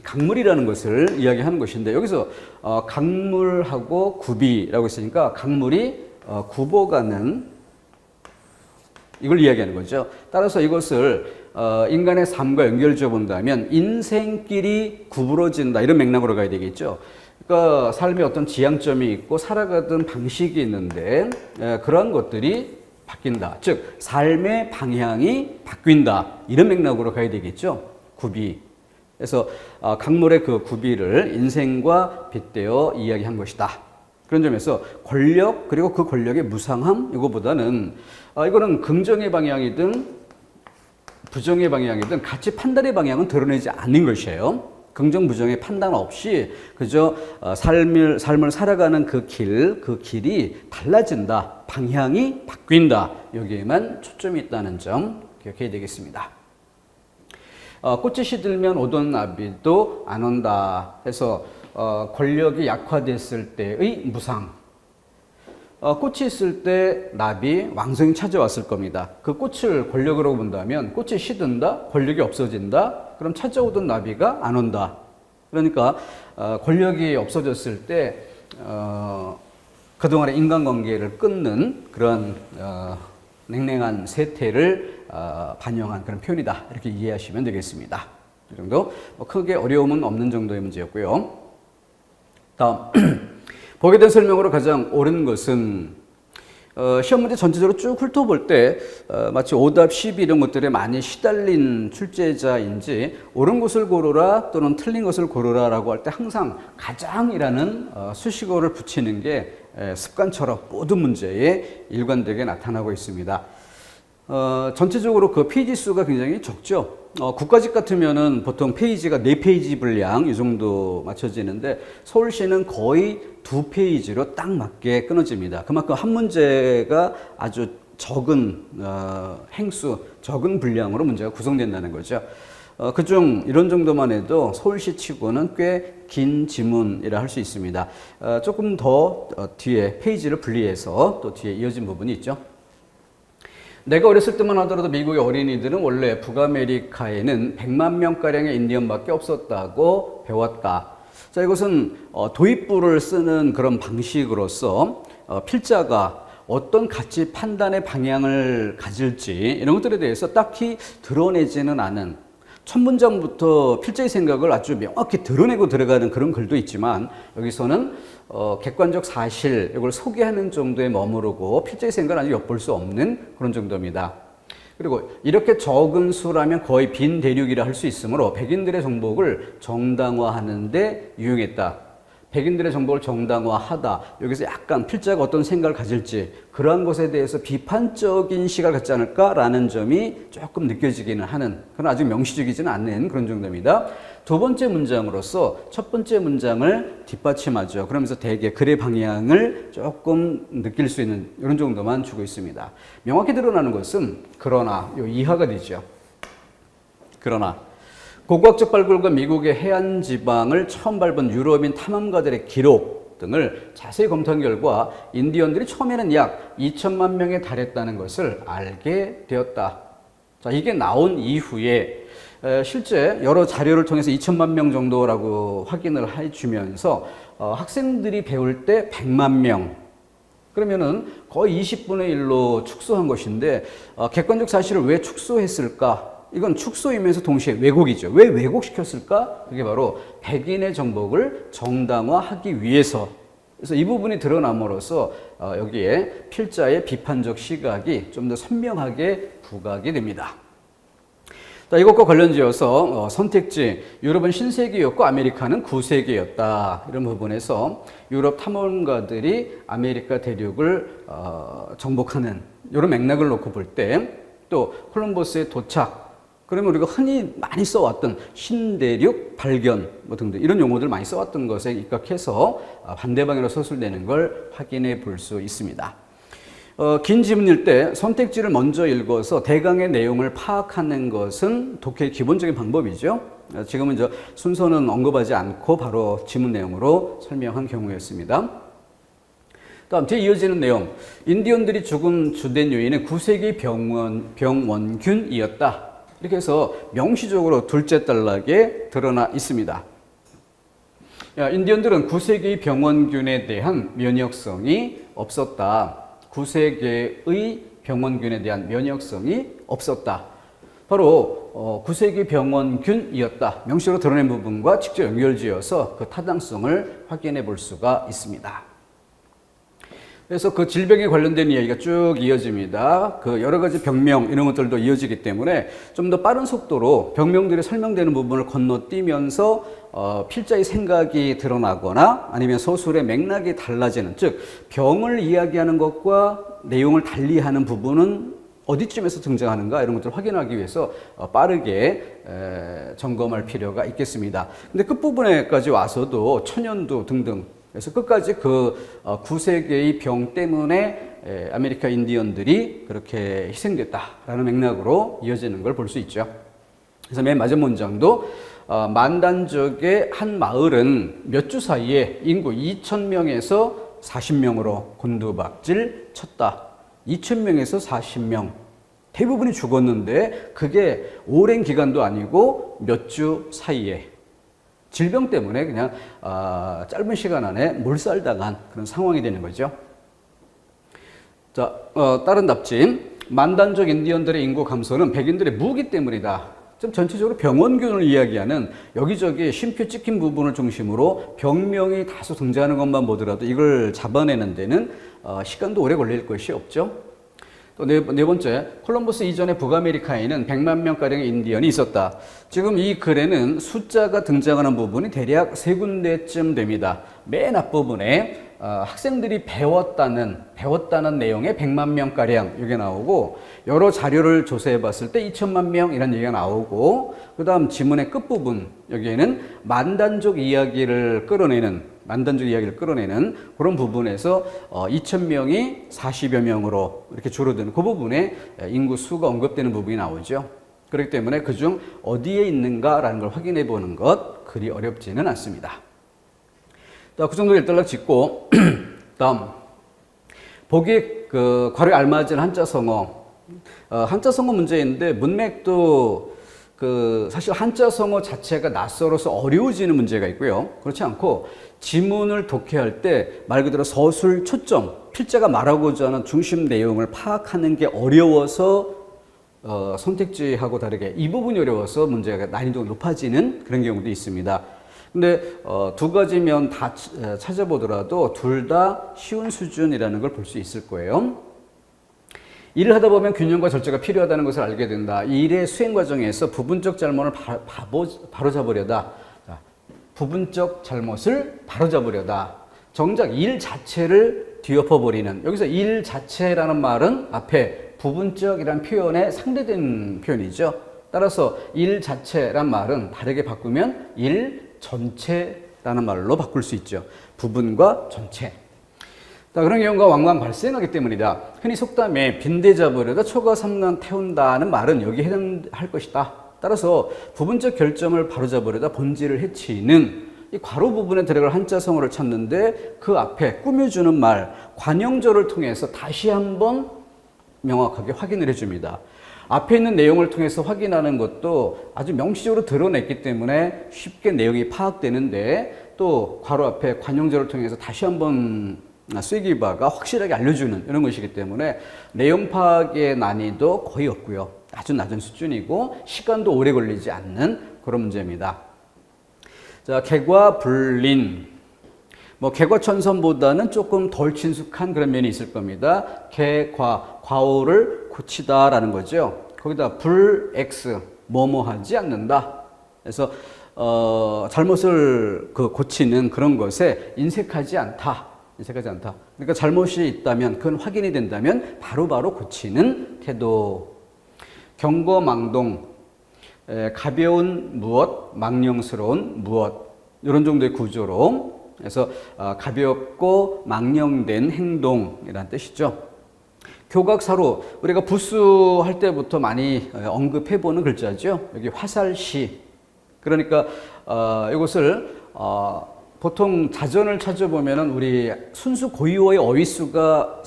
강물이라는 것을 이야기하는 것인데, 여기서 강물하고 구비라고 했으니까 강물이 굽어가는 이걸 이야기하는 거죠. 따라서 이것을 인간의 삶과 연결지어 본다면 인생길이 구부러진다. 이런 맥락으로 가야 되겠죠. 그러니까 삶에 어떤 지향점이 있고 살아가던 방식이 있는데 그러한 것들이 바뀐다. 즉 삶의 방향이 바뀐다. 이런 맥락으로 가야 되겠죠. 구비. 그래서 강물의 그 구비를 인생과 빗대어 이야기한 것이다. 그런 점에서 권력 그리고 그 권력의 무상함 이거보다는 이거는 긍정의 방향이든 부정의 방향이든 가치 판단의 방향은 드러내지 않는 것이에요. 긍정 부정의 판단 없이 그저 삶을 살아가는 그 길이 달라진다. 방향이 바뀐다. 여기에만 초점이 있다는 점 기억해야 되겠습니다. 꽃이 시들면 오던 나비도 안 온다 해서 권력이 약화됐을 때의 무상. 꽃이 있을 때 나비 왕성히 찾아왔을 겁니다. 그 꽃을 권력으로 본다면 꽃이 시든다, 권력이 없어진다, 그럼 찾아오던 나비가 안 온다. 그러니까 권력이 없어졌을 때 그동안의 인간관계를 끊는 그런 냉랭한 세태를 반영한 그런 표현이다. 이렇게 이해하시면 되겠습니다. 이 정도 크게 어려움은 없는 정도의 문제였고요. 다음 보게 된 설명으로 가장 옳은 것은 시험 문제 전체적으로 쭉 훑어볼 때 마치 오답, 시비 이런 것들에 많이 시달린 출제자인지 옳은 것을 고르라 또는 틀린 것을 고르라라고 할 때 항상 가장이라는 수식어를 붙이는 게 습관처럼 모든 문제에 일관되게 나타나고 있습니다. 전체적으로 그 페이지 수가 굉장히 적죠. 국가직 같으면은 보통 페이지가 4페이지 분량 이 정도 맞춰지는데 서울시는 거의 2페이지로 딱 맞게 끊어집니다. 그만큼 한 문제가 아주 적은 행수, 적은 분량으로 문제가 구성된다는 거죠. 그중 이런 정도만 해도 서울시 치고는 꽤 긴 지문이라 할 수 있습니다. 조금 더 뒤에 페이지를 분리해서 또 뒤에 이어진 부분이 있죠. 내가 어렸을 때만 하더라도 미국의 어린이들은 원래 북아메리카에는 100만 명가량의 인디언밖에 없었다고 배웠다. 자, 이것은 도입부를 쓰는 그런 방식으로서 필자가 어떤 가치 판단의 방향을 가질지 이런 것들에 대해서 딱히 드러내지는 않은 첫 문장부터 필자의 생각을 아주 명확히 드러내고 들어가는 그런 글도 있지만 여기서는 객관적 사실 이걸 소개하는 정도에 머무르고 필자의 생각을 아주 엿볼 수 없는 그런 정도입니다. 그리고 이렇게 적은 수라면 거의 빈 대륙이라 할 수 있으므로 백인들의 정복을 정당화하는 데 유용했다. 백인들의 정복을 정당화하다. 여기서 약간 필자가 어떤 생각을 가질지 그러한 것에 대해서 비판적인 시각을 갖지 않을까라는 점이 조금 느껴지기는 하는 그런 아주 명시적이지는 않는 그런 정도입니다. 두 번째 문장으로서 첫 번째 문장을 뒷받침하죠. 그러면서 대개 글의 방향을 조금 느낄 수 있는 이런 정도만 주고 있습니다. 명확히 드러나는 것은 그러나 요 이하가 되죠. 그러나 고고학적 발굴과 미국의 해안 지방을 처음 밟은 유럽인 탐험가들의 기록 등을 자세히 검토한 결과 인디언들이 처음에는 약 2천만 명에 달했다는 것을 알게 되었다. 자, 이게 나온 이후에 실제 여러 자료를 통해서 2천만 명 정도라고 확인을 해주면서 학생들이 배울 때 100만 명 그러면은 거의 20분의 1로 축소한 것인데 객관적 사실을 왜 축소했을까? 이건 축소이면서 동시에 왜곡이죠. 왜 왜곡시켰을까? 그게 바로 백인의 정복을 정당화하기 위해서. 그래서 이 부분이 드러남으로써 여기에 필자의 비판적 시각이 좀 더 선명하게 부각이 됩니다. 자, 이것과 관련지어서 선택지 유럽은 신세계였고 아메리카는 구세계였다. 이런 부분에서 유럽 탐험가들이 아메리카 대륙을 정복하는 이런 맥락을 놓고 볼 때 또 콜럼버스의 도착 그러면 우리가 흔히 많이 써왔던 신대륙 발견 뭐 등등 이런 용어들 많이 써왔던 것에 입각해서 반대 방향으로 서술되는 걸 확인해 볼 수 있습니다. 긴 지문일 때 선택지를 먼저 읽어서 대강의 내용을 파악하는 것은 독해의 기본적인 방법이죠. 지금은 순서는 언급하지 않고 바로 지문 내용으로 설명한 경우였습니다. 다음 뒤에 이어지는 내용. 인디언들이 죽은 주된 요인은 9세기 병원균이었다. 이렇게 해서 명시적으로 둘째 단락에 드러나 있습니다. 인디언들은 9세기 병원균에 대한 면역성이 없었다. 9세기의 병원균에 대한 면역성이 없었다. 바로 9세기 병원균이었다. 명시로 드러낸 부분과 직접 연결지어서 그 타당성을 확인해 볼 수가 있습니다. 그래서 그 질병에 관련된 이야기가 쭉 이어집니다. 그 여러 가지 병명 이런 것들도 이어지기 때문에 좀 더 빠른 속도로 병명들이 설명되는 부분을 건너뛰면서 필자의 생각이 드러나거나 아니면 서술의 맥락이 달라지는 즉 병을 이야기하는 것과 내용을 달리하는 부분은 어디쯤에서 등장하는가 이런 것들을 확인하기 위해서 빠르게 점검할 필요가 있겠습니다. 근데 끝부분에까지 와서도 천연두 등등 그래서 끝까지 그 9세기의 병 때문에 아메리카 인디언들이 그렇게 희생됐다라는 맥락으로 이어지는 걸 볼 수 있죠. 그래서 맨 마지막 문장도 만단적의 한 마을은 몇 주 사이에 인구 2,000명에서 40명으로 곤두박질 쳤다. 2,000명에서 40명. 대부분이 죽었는데 그게 오랜 기간도 아니고 몇 주 사이에. 질병 때문에 그냥 짧은 시간 안에 몰살당한 그런 상황이 되는 거죠. 자, 다른 답진. 만단적 인디언들의 인구 감소는 백인들의 무기 때문이다. 좀 전체적으로 병원균을 이야기하는 여기저기 쉼표 찍힌 부분을 중심으로 병명이 다소 등장하는 것만 보더라도 이걸 잡아내는 데는 시간도 오래 걸릴 것이 없죠. 또 네 번째, 콜럼버스 이전에 북아메리카에는 100만 명가량의 인디언이 있었다. 지금 이 글에는 숫자가 등장하는 부분이 대략 3군데쯤 됩니다. 맨 앞부분에 학생들이 배웠다는 내용의 100만 명가량 이게 나오고 여러 자료를 조사해 봤을 때 2천만 명 이런 얘기가 나오고 그 다음 지문의 끝부분 여기에는 만단족 이야기를 끌어내는 그런 부분에서 2,000명이 40여 명으로 이렇게 줄어드는 그 부분에 인구 수가 언급되는 부분이 나오죠. 그렇기 때문에 그중 어디에 있는가라는 걸 확인해 보는 것 그리 어렵지는 않습니다. 그 정도 일단락 짓고 다음 보기에 그 괄호에 알맞은 한자성어 한자성어 문제인데 문맥도 그 사실 한자성어 자체가 낯설어서 어려워지는 문제가 있고요. 그렇지 않고 지문을 독해할 때 말 그대로 서술 초점 필자가 말하고자 하는 중심 내용을 파악하는 게 어려워서 선택지하고 다르게 이 부분이 어려워서 문제가 난이도가 높아지는 그런 경우도 있습니다. 근데 두 가지 면 다 찾아보더라도 둘 다 쉬운 수준이라는 걸 볼 수 있을 거예요. 일을 하다 보면 균형과 절제가 필요하다는 것을 알게 된다. 이 일의 수행 과정에서 부분적 잘못을 바로잡으려다. 부분적 잘못을 바로잡으려다. 정작 일 자체를 뒤엎어버리는. 여기서 일 자체라는 말은 앞에 부분적이라는 표현에 상대된 표현이죠. 따라서 일 자체란 말은 다르게 바꾸면 일 전체라는 말로 바꿀 수 있죠. 부분과 전체. 그런 경우가 왕왕 발생하기 때문이다. 흔히 속담에 빈대 잡으려다 초가 삼간 태운다는 말은 여기에 해당할 것이다. 따라서 부분적 결점을 바로잡으려다 본질을 해치는 이 괄호 부분에 들어갈 한자성어를 찾는데 그 앞에 꾸며주는 말, 관용조를 통해서 다시 한번 명확하게 확인을 해줍니다. 앞에 있는 내용을 통해서 확인하는 것도 아주 명시적으로 드러냈기 때문에 쉽게 내용이 파악되는데 또 괄호 앞에 관용조를 통해서 다시 한번 쐐기바가 확실하게 알려주는 이런 것이기 때문에 내용 파악의 난이도 거의 없고요. 아주 낮은 수준이고 시간도 오래 걸리지 않는 그런 문제입니다. 자, 개과 불린. 개과천선보다는 조금 덜 친숙한 그런 면이 있을 겁니다. 과오를 고치다라는 거죠. 거기다 불X, 뭐뭐하지 않는다. 그래서 잘못을 고치는 그런 것에 인색하지 않다. 그러니까 잘못이 있다면, 그건 확인이 된다면 바로바로 고치는 태도. 경거망동, 가벼운 무엇, 망령스러운 무엇. 이런 정도의 구조로 그래서 가볍고 망령된 행동이라는 뜻이죠. 교각사로 우리가 부수할 때부터 많이 언급해보는 글자죠. 여기 화살시. 그러니까 이것을 보통 자전을 찾아보면 우리 순수 고유어의 어휘수가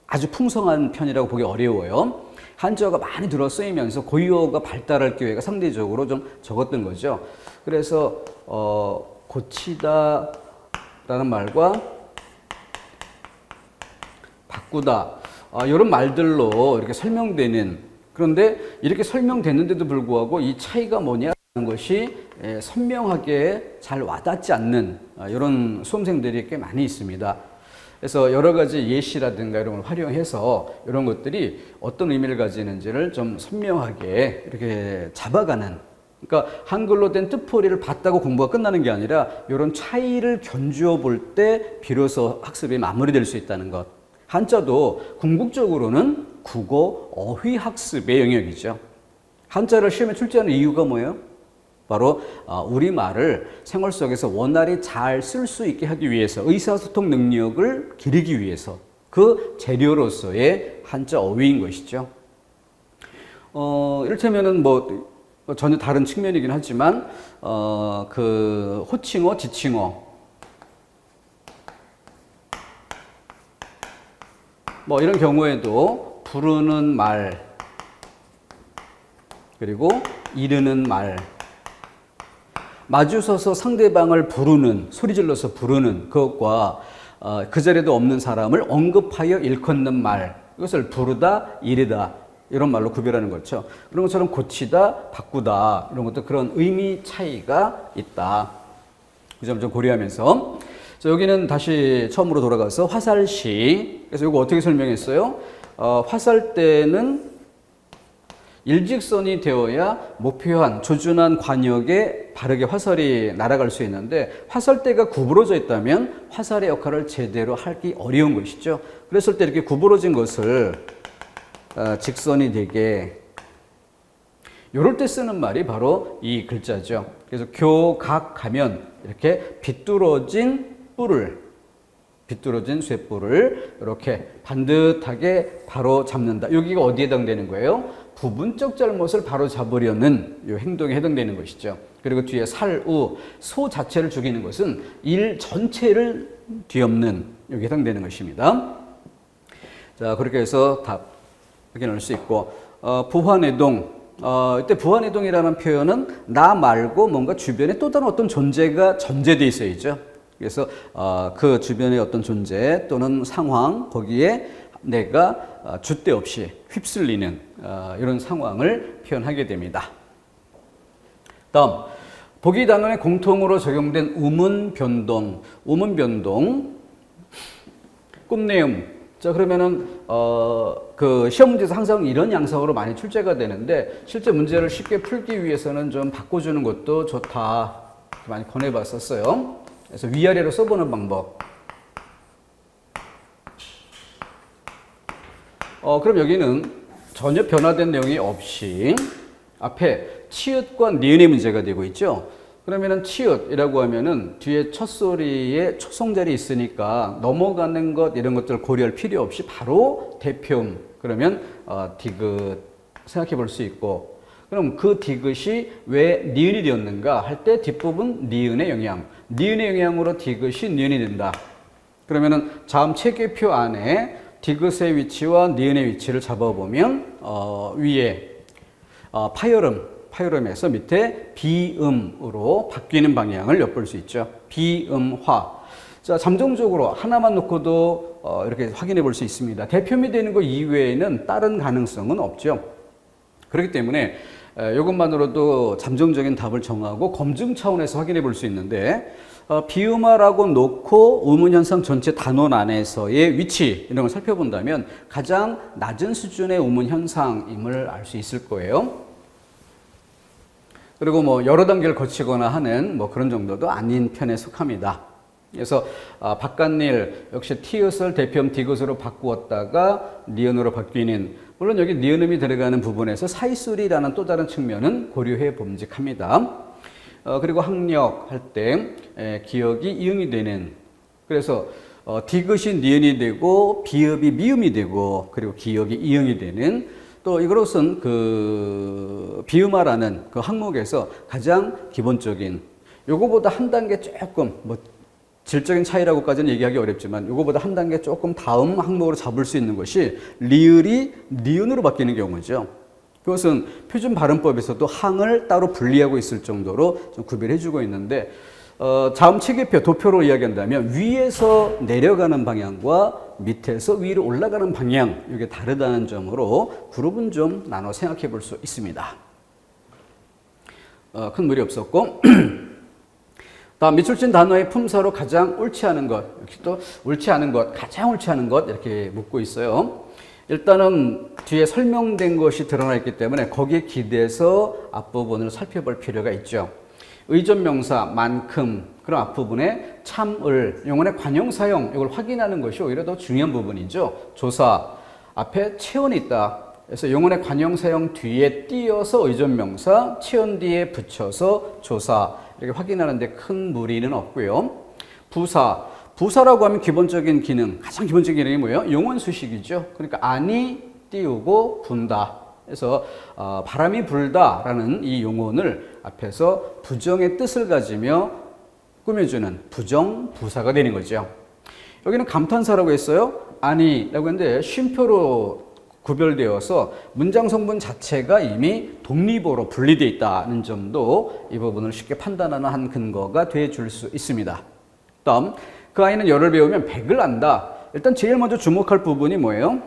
아주 풍성한 편이라고 보기 어려워요. 한자어가 많이 들어 쓰이면서 고유어가 발달할 기회가 상대적으로 좀 적었던 거죠. 그래서 고치다 라는 말과 바꾸다 이런 말들로 이렇게 설명되는, 그런데 이렇게 설명됐는데도 불구하고 이 차이가 뭐냐는 것이 선명하게 잘 와닿지 않는 이런 수험생들이 꽤 많이 있습니다. 그래서 여러 가지 예시라든가 이런 걸 활용해서 이런 것들이 어떤 의미를 가지는지를 좀 선명하게 이렇게 잡아가는, 그러니까 한글로 된 뜻풀이를 봤다고 공부가 끝나는 게 아니라 이런 차이를 견주어 볼 때 비로소 학습이 마무리될 수 있다는 것. 한자도 궁극적으로는 국어 어휘 학습의 영역이죠. 한자를 시험에 출제하는 이유가 뭐예요? 바로 우리말을 생활 속에서 원활히 잘 쓸 수 있게 하기 위해서, 의사소통 능력을 기르기 위해서 그 재료로서의 한자 어휘인 것이죠. 이를테면은 전혀 다른 측면이긴 하지만 그 호칭어, 지칭어 이런 경우에도 부르는 말 그리고 이르는 말, 마주서서 상대방을 부르는, 소리 질러서 부르는 그것과 그 자리에도 없는 사람을 언급하여 일컫는 말, 이것을 부르다, 이르다 이런 말로 구별하는 거죠. 그런 것처럼 고치다, 바꾸다 이런 것도 그런 의미 차이가 있다. 그 점 좀 고려하면서 자, 여기는 다시 처음으로 돌아가서 화살시. 그래서 이거 어떻게 설명했어요? 화살대는 일직선이 되어야 목표한 조준한 관역에 바르게 화살이 날아갈 수 있는데 화살대가 구부러져 있다면 화살의 역할을 제대로 하기 어려운 것이죠. 그랬을 때 이렇게 구부러진 것을 직선이 되게 이럴 때 쓰는 말이 바로 이 글자죠. 그래서 교각하면 이렇게 비뚤어진 쇠뿔을 이렇게 반듯하게 바로 잡는다. 여기가 어디에 해당되는 거예요? 부분적 잘못을 바로 잡으려는 이 행동에 해당되는 것이죠. 그리고 뒤에 살우, 소 자체를 죽이는 것은 일 전체를 뒤엎는 여기 해당되는 것입니다. 자, 그렇게 해서 답 확인할 수 있고, 부환해동. 이때 부환해동이라는 표현은 나 말고 뭔가 주변에 또 다른 어떤 존재가 전제되어 있어야죠. 그래서 그 주변의 어떤 존재 또는 상황, 거기에 내가 줏대 없이 휩쓸리는 이런 상황을 표현하게 됩니다. 다음, 보기 단원에 공통으로 적용된 우문 변동, 꿈내음. 자, 그러면은 그 시험 문제에서 항상 이런 양상으로 많이 출제가 되는데 실제 문제를 쉽게 풀기 위해서는 좀 바꿔주는 것도 좋다. 많이 권해봤었어요. 그래서 위아래로 써보는 방법. 그럼 여기는 전혀 변화된 내용이 없이 앞에 치읓과 니은의 문제가 되고 있죠. 그러면은 치읓이라고 하면은 뒤에 첫 소리에 초성자리 있으니까 넘어가는 것 이런 것들 고려할 필요 없이 바로 대표음 그러면 디귿 생각해 볼 수 있고 그럼 그 디귿이 왜 니은이 되었는가 할 때 뒷부분 니은의 영향으로 디귿이 니은이 된다. 그러면은 다음 체계표 안에 디귿의 위치와 니은의 위치를 잡아보면 위에 파열음에서 밑에 비음으로 바뀌는 방향을 엿볼 수 있죠. 비음화. 자, 잠정적으로 하나만 놓고도 이렇게 확인해 볼 수 있습니다. 대표음이 되는 것 이외에는 다른 가능성은 없죠. 그렇기 때문에 이것만으로도 잠정적인 답을 정하고 검증 차원에서 확인해 볼 수 있는데 비음화라고 놓고 우문현상 전체 단원 안에서의 위치 이런 걸 살펴본다면 가장 낮은 수준의 우문현상임을 알 수 있을 거예요. 그리고 뭐 여러 단계를 거치거나 하는 뭐 그런 정도도 아닌 편에 속합니다. 그래서 바깥일 역시 티읕을 대표음 디귿으로 바꾸었다가 니은으로 바뀌는 물론 여기 니은음이 들어가는 부분에서 사이소리라는 또 다른 측면은 고려해 봄직합니다. 그리고 학력 할 때 기억이 이응이 되는 그래서 디귿이 니은이 되고 비읍이 미음이 되고 그리고 기억이 이응이 되는 또 이것은 그 비음화라는 그 항목에서 가장 기본적인 요거보다 한 단계 조금 뭐 질적인 차이라고까지는 얘기하기 어렵지만 요거보다 한 단계 조금 다음 항목으로 잡을 수 있는 것이 리을이 니은으로 바뀌는 경우죠. 그것은 표준 발음법에서도 항을 따로 분리하고 있을 정도로 좀 구별해 주고 있는데 다음 체계표 도표로 이야기한다면 위에서 내려가는 방향과 밑에서 위로 올라가는 방향 이게 다르다는 점으로 그룹은 좀 나눠 생각해 볼 수 있습니다. 큰 무리 없었고 다음 밑줄진 단어의 품사로 가장 옳지 않은 것 역시 또 옳지 않은 것 가장 옳지 않은 것 이렇게 묻고 있어요. 일단은 뒤에 설명된 것이 드러나 있기 때문에 거기에 기대서 앞부분을 살펴볼 필요가 있죠. 의존명사 만큼 그런 앞부분에 참을 용언의 관용사용 이걸 확인하는 것이 오히려 더 중요한 부분이죠. 조사 앞에 체언이 있다. 그래서 용언의 관용사용 뒤에 띄어서 의존명사 체언 뒤에 붙여서 조사 이렇게 확인하는데 큰 무리는 없고요. 부사라고 하면 기본적인 기능 가장 기본적인 기능이 뭐예요? 용언 수식이죠. 그러니까 안이 띄우고 분다. 그래서 바람이 불다라는 이 용언을 앞에서 부정의 뜻을 가지며 꾸며주는 부정 부사가 되는 거죠. 여기는 감탄사라고 했어요. 아니라고 했는데 쉼표로 구별되어서 문장 성분 자체가 이미 독립어로 분리되어 있다는 점도 이 부분을 쉽게 판단하는 한 근거가 돼 줄 수 있습니다. 다음 그 아이는 열을 배우면 백을 안다. 일단 제일 먼저 주목할 부분이 뭐예요?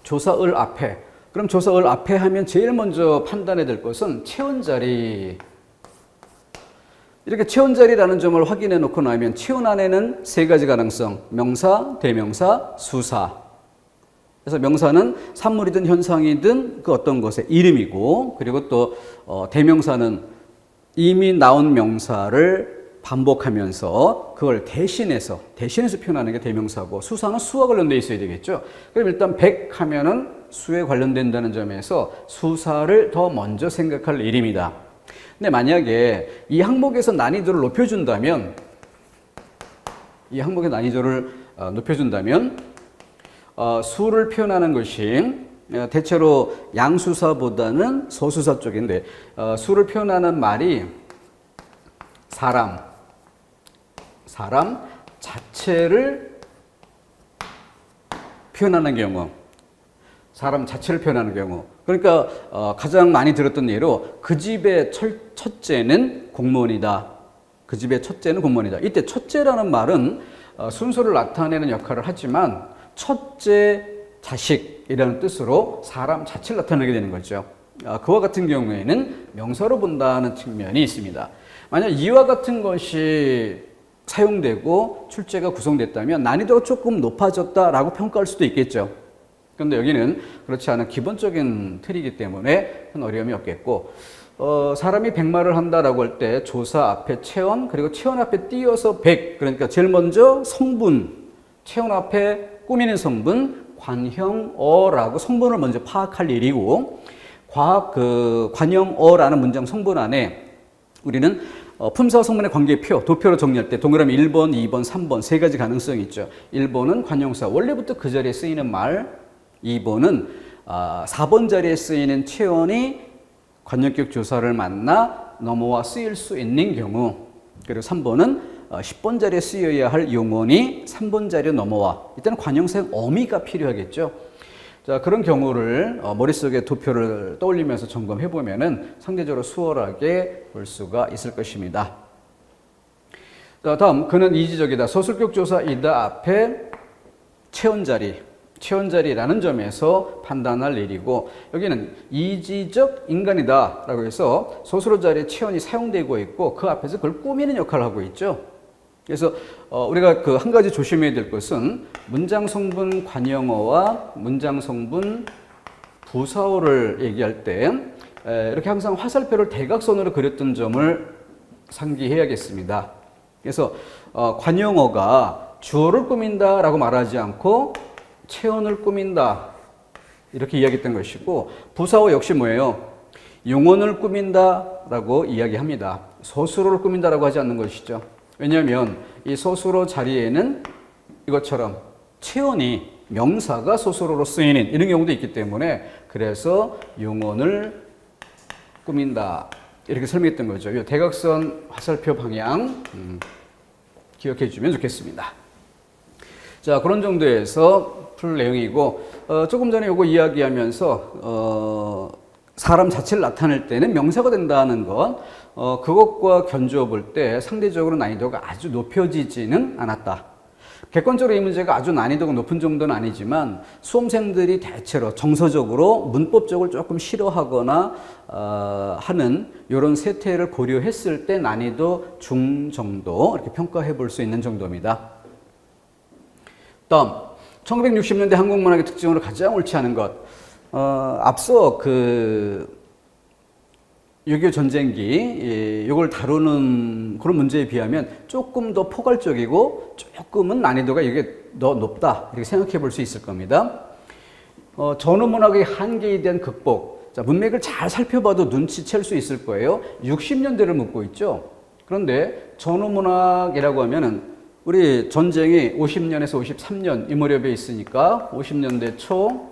조사을 앞에. 그럼 조사을 앞에 하면 제일 먼저 판단해야 될 것은 체언자리. 이렇게 체언자리라는 점을 확인해 놓고 나면 체언 안에는 세 가지 가능성. 명사, 대명사, 수사. 그래서 명사는 산물이든 현상이든 그 어떤 것의 이름이고, 그리고 또 대명사는 이미 나온 명사를 반복하면서 그걸 대신해서 표현하는 게 대명사고, 수사는 수와 관련돼 있어야 되겠죠. 그럼 일단 백 하면은 수에 관련된다는 점에서 수사를 더 먼저 생각할 일입니다. 근데 만약에 이 항목에서 난이도를 높여준다면, 수를 표현하는 것이 대체로 양수사보다는 소수사 쪽인데, 수를 표현하는 말이 사람 자체를 표현하는 경우, 그러니까 가장 많이 들었던 예로 그 집의 첫째는 공무원이다. 이때 첫째라는 말은 순서를 나타내는 역할을 하지만 첫째 자식이라는 뜻으로 사람 자체를 나타내게 되는 거죠. 그와 같은 경우에는 명사로 본다는 측면이 있습니다. 만약 이와 같은 것이 사용되고 출제가 구성됐다면 난이도가 조금 높아졌다라고 평가할 수도 있겠죠. 그런데 여기는 그렇지 않은 기본적인 틀이기 때문에 큰 어려움이 없겠고, 사람이 백말을 한다라고 할 때 조사 앞에 체언, 그리고 체언 앞에 띄어서 백, 그러니까 제일 먼저 성분, 체언 앞에 꾸미는 성분, 관형어라고 성분을 먼저 파악할 일이고, 관형어라는 문장 성분 안에 우리는 품사와 성분의 관계표, 도표로 정리할 때 동그라미 1번, 2번, 3번 세 가지 가능성이 있죠. 1번은 관형사, 원래부터 그 자리에 쓰이는 말. 2번은 4번 자리에 쓰이는 체언이 관용격 조사를 만나 넘어와 쓰일 수 있는 경우. 그리고 3번은 10번 자리에 쓰여야 할 용언이 3번 자리에 넘어와. 이때는 관형사의 어미가 필요하겠죠. 자, 그런 경우를 머릿속에 도표를 떠올리면서 점검해 보면은 상대적으로 수월하게 볼 수가 있을 것입니다. 자, 다음, 그는 이지적이다. 서술격 조사이다 앞에 체언자리라는 점에서 판단할 일이고, 여기는 이지적 인간이다 라고 해서 서술어 자리에 체언이 사용되고 있고 그 앞에서 그걸 꾸미는 역할을 하고 있죠. 그래서 우리가 그 한 가지 조심해야 될 것은 문장 성분 관형어와 문장 성분 부사어를 얘기할 때 이렇게 항상 화살표를 대각선으로 그렸던 점을 상기해야겠습니다. 그래서 관형어가 주어를 꾸민다라고 말하지 않고 체언을 꾸민다 이렇게 이야기했던 것이고, 부사어 역시 뭐예요? 용언을 꾸민다라고 이야기합니다. 서술어를 꾸민다라고 하지 않는 것이죠. 왜냐하면 이 서술어 자리에는 이것처럼 체언이 명사가 서술어로 쓰이는 이런 경우도 있기 때문에, 그래서 용언을 꾸민다 이렇게 설명했던 거죠. 이 대각선 화살표 방향 기억해 주면 좋겠습니다. 자, 그런 정도에서 풀 내용이고, 조금 전에 이거 이야기하면서 사람 자체를 나타낼 때는 명사가 된다는 것, 그것과 견주어 볼 때 상대적으로 난이도가 아주 높여지지는 않았다. 객관적으로 이 문제가 아주 난이도가 높은 정도는 아니지만 수험생들이 대체로 정서적으로 문법적으로 조금 싫어하거나 하는 이런 세태를 고려했을 때 난이도 중 정도 이렇게 평가해 볼 수 있는 정도입니다. 다음, 1960년대 한국문학의 특징으로 가장 옳지 않은 것. 앞서 그 6.25 전쟁기 이걸 다루는 그런 문제에 비하면 조금 더 포괄적이고 조금은 난이도가 이게 더 높다 이렇게 생각해 볼 수 있을 겁니다. 전후문학의 한계에 대한 극복. 자, 문맥을 잘 살펴봐도 눈치챌 수 있을 거예요. 60년대를 묻고 있죠. 그런데 전후문학이라고 하면은 우리 전쟁이 50년에서 53년 이 무렵에 있으니까 50년대 초,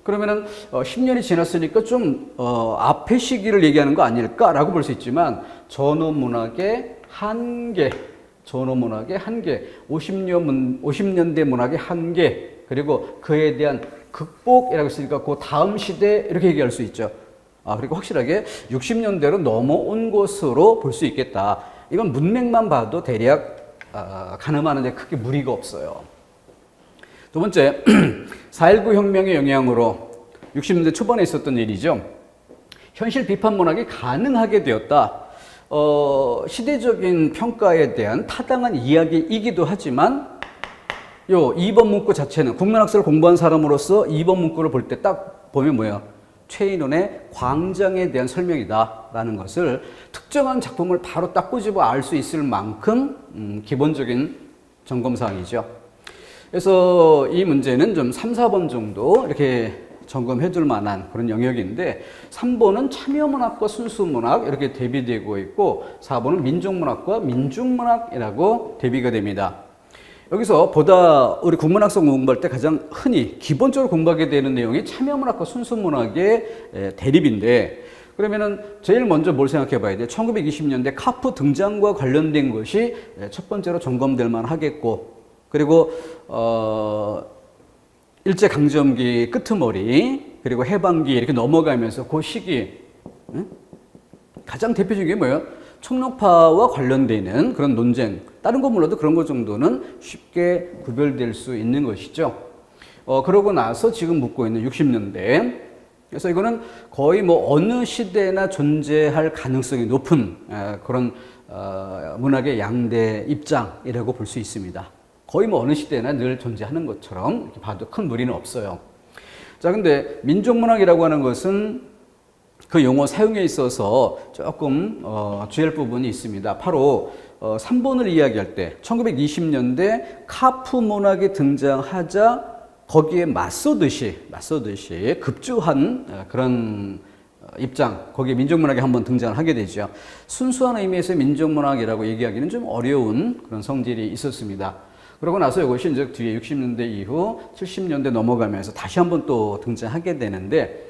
그러면은 10년이 지났으니까 좀 앞의 시기를 얘기하는 거 아닐까라고 볼 수 있지만, 전후문학의 한계, 50년대 문학의 한계, 그리고 그에 대한 극복이라고 했으니까 그 다음 시대 이렇게 얘기할 수 있죠. 그리고 확실하게 60년대로 넘어온 것으로 볼 수 있겠다. 이건 문맥만 봐도 대략 가늠하는 데 크게 무리가 없어요. 두 번째, 4.19 혁명의 영향으로 60년대 초반에 있었던 일이죠. 현실 비판 문학이 가능하게 되었다. 시대적인 평가에 대한 타당한 이야기이기도 하지만 요 2번 문구 자체는 국문학사를 공부한 사람으로서 2번 문구를 볼 때 딱 보면 뭐예요? 최인원의 광장에 대한 설명이다라는 것을 특정한 작품을 바로 딱 꼬집어 알 수 있을 만큼 기본적인 점검사항이죠. 그래서 이 문제는 좀 3, 4번 정도 이렇게 점검해 줄 만한 그런 영역인데 3번은 참여문학과 순수문학 이렇게 대비되고 있고 4번은 민족문학과 민중문학이라고 대비가 됩니다. 여기서 보다 우리 국문학사 공부할 때 가장 흔히 기본적으로 공부하게 되는 내용이 참여문학과 순수문학의 대립인데 그러면은 제일 먼저 뭘 생각해 봐야 돼? 1920년대 카프 등장과 관련된 것이 첫 번째로 점검될 만하겠고 그리고 일제강점기 끄트머리 그리고 해방기 이렇게 넘어가면서 그 시기 가장 대표적인 게 뭐예요? 총력파와 관련되는 그런 논쟁 다른 거 몰라도 그런 것 정도는 쉽게 구별될 수 있는 것이죠. 그러고 나서 지금 묻고 있는 60년대 그래서 이거는 거의 뭐 어느 시대나 존재할 가능성이 높은 그런 문학의 양대 입장이라고 볼 수 있습니다. 거의 뭐 어느 시대나 늘 존재하는 것처럼 이렇게 봐도 큰 무리는 없어요. 자, 근데 민족문학이라고 하는 것은 그 용어 사용에 있어서 조금 주의할 부분이 있습니다. 바로 3번을 이야기할 때 1920년대 카프 문학이 등장하자 거기에 맞서듯이 급주한 그런 입장, 거기에 민족문학이 한번 등장을 하게 되죠. 순수한 의미에서 민족문학이라고 얘기하기는 좀 어려운 그런 성질이 있었습니다. 그러고 나서 이것이 이제 뒤에 60년대 이후 70년대 넘어가면서 다시 한번 또 등장하게 되는데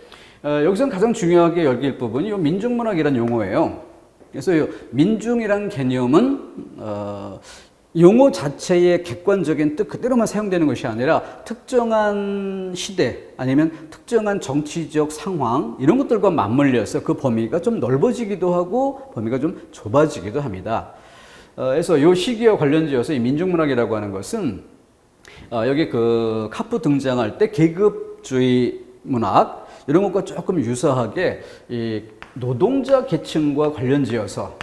여기서는 가장 중요하게 여길 부분이 이 민중문학이라는 용어예요. 그래서 이 민중이란 개념은 용어 자체의 객관적인 뜻 그대로만 사용되는 것이 아니라 특정한 시대 아니면 특정한 정치적 상황 이런 것들과 맞물려서 그 범위가 좀 넓어지기도 하고 범위가 좀 좁아지기도 합니다. 그래서 이 시기와 관련지어서 이 민중문학이라고 하는 것은 여기 그 카프 등장할 때 계급주의 문학 이런 것과 조금 유사하게 이 노동자 계층과 관련지어서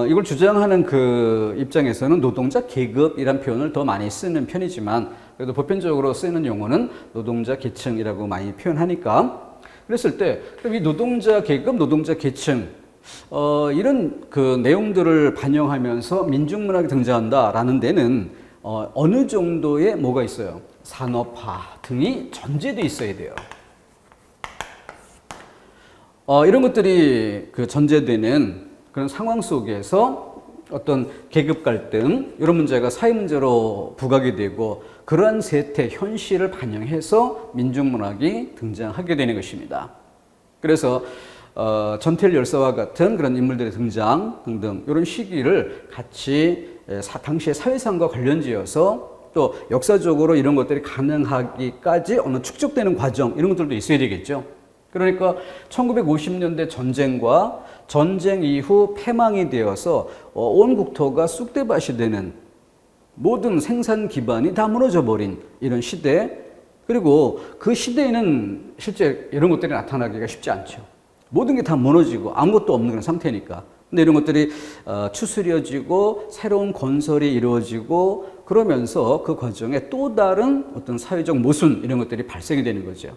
이걸 주장하는 그 입장에서는 노동자 계급이란 표현을 더 많이 쓰는 편이지만 그래도 보편적으로 쓰는 용어는 노동자 계층이라고 많이 표현하니까 그랬을 때 그럼 이 노동자 계급, 노동자 계층 이런 그 내용들을 반영하면서 민중문학이 등장한다라는 데는 어느 정도의 뭐가 있어요? 산업화 등이 전제돼 있어야 돼요. 이런 것들이 그 전제되는 그런 상황 속에서 어떤 계급 갈등 이런 문제가 사회 문제로 부각이 되고 그러한 세태 현실을 반영해서 민중문학이 등장하게 되는 것입니다. 그래서 전태일 열사와 같은 그런 인물들의 등장 등등 이런 시기를 같이 당시의 사회상과 관련지어서 또 역사적으로 이런 것들이 가능하기까지 어느 축적되는 과정 이런 것들도 있어야 되겠죠. 그러니까 1950년대 전쟁과 전쟁 이후 패망이 되어서 온 국토가 쑥대밭이 되는 모든 생산 기반이 다 무너져 버린 이런 시대 그리고 그 시대에는 실제 이런 것들이 나타나기가 쉽지 않죠. 모든 게 다 무너지고 아무것도 없는 그런 상태니까. 근데 이런 것들이 추스려지고 새로운 건설이 이루어지고 그러면서 그 과정에 또 다른 어떤 사회적 모순 이런 것들이 발생이 되는 거죠.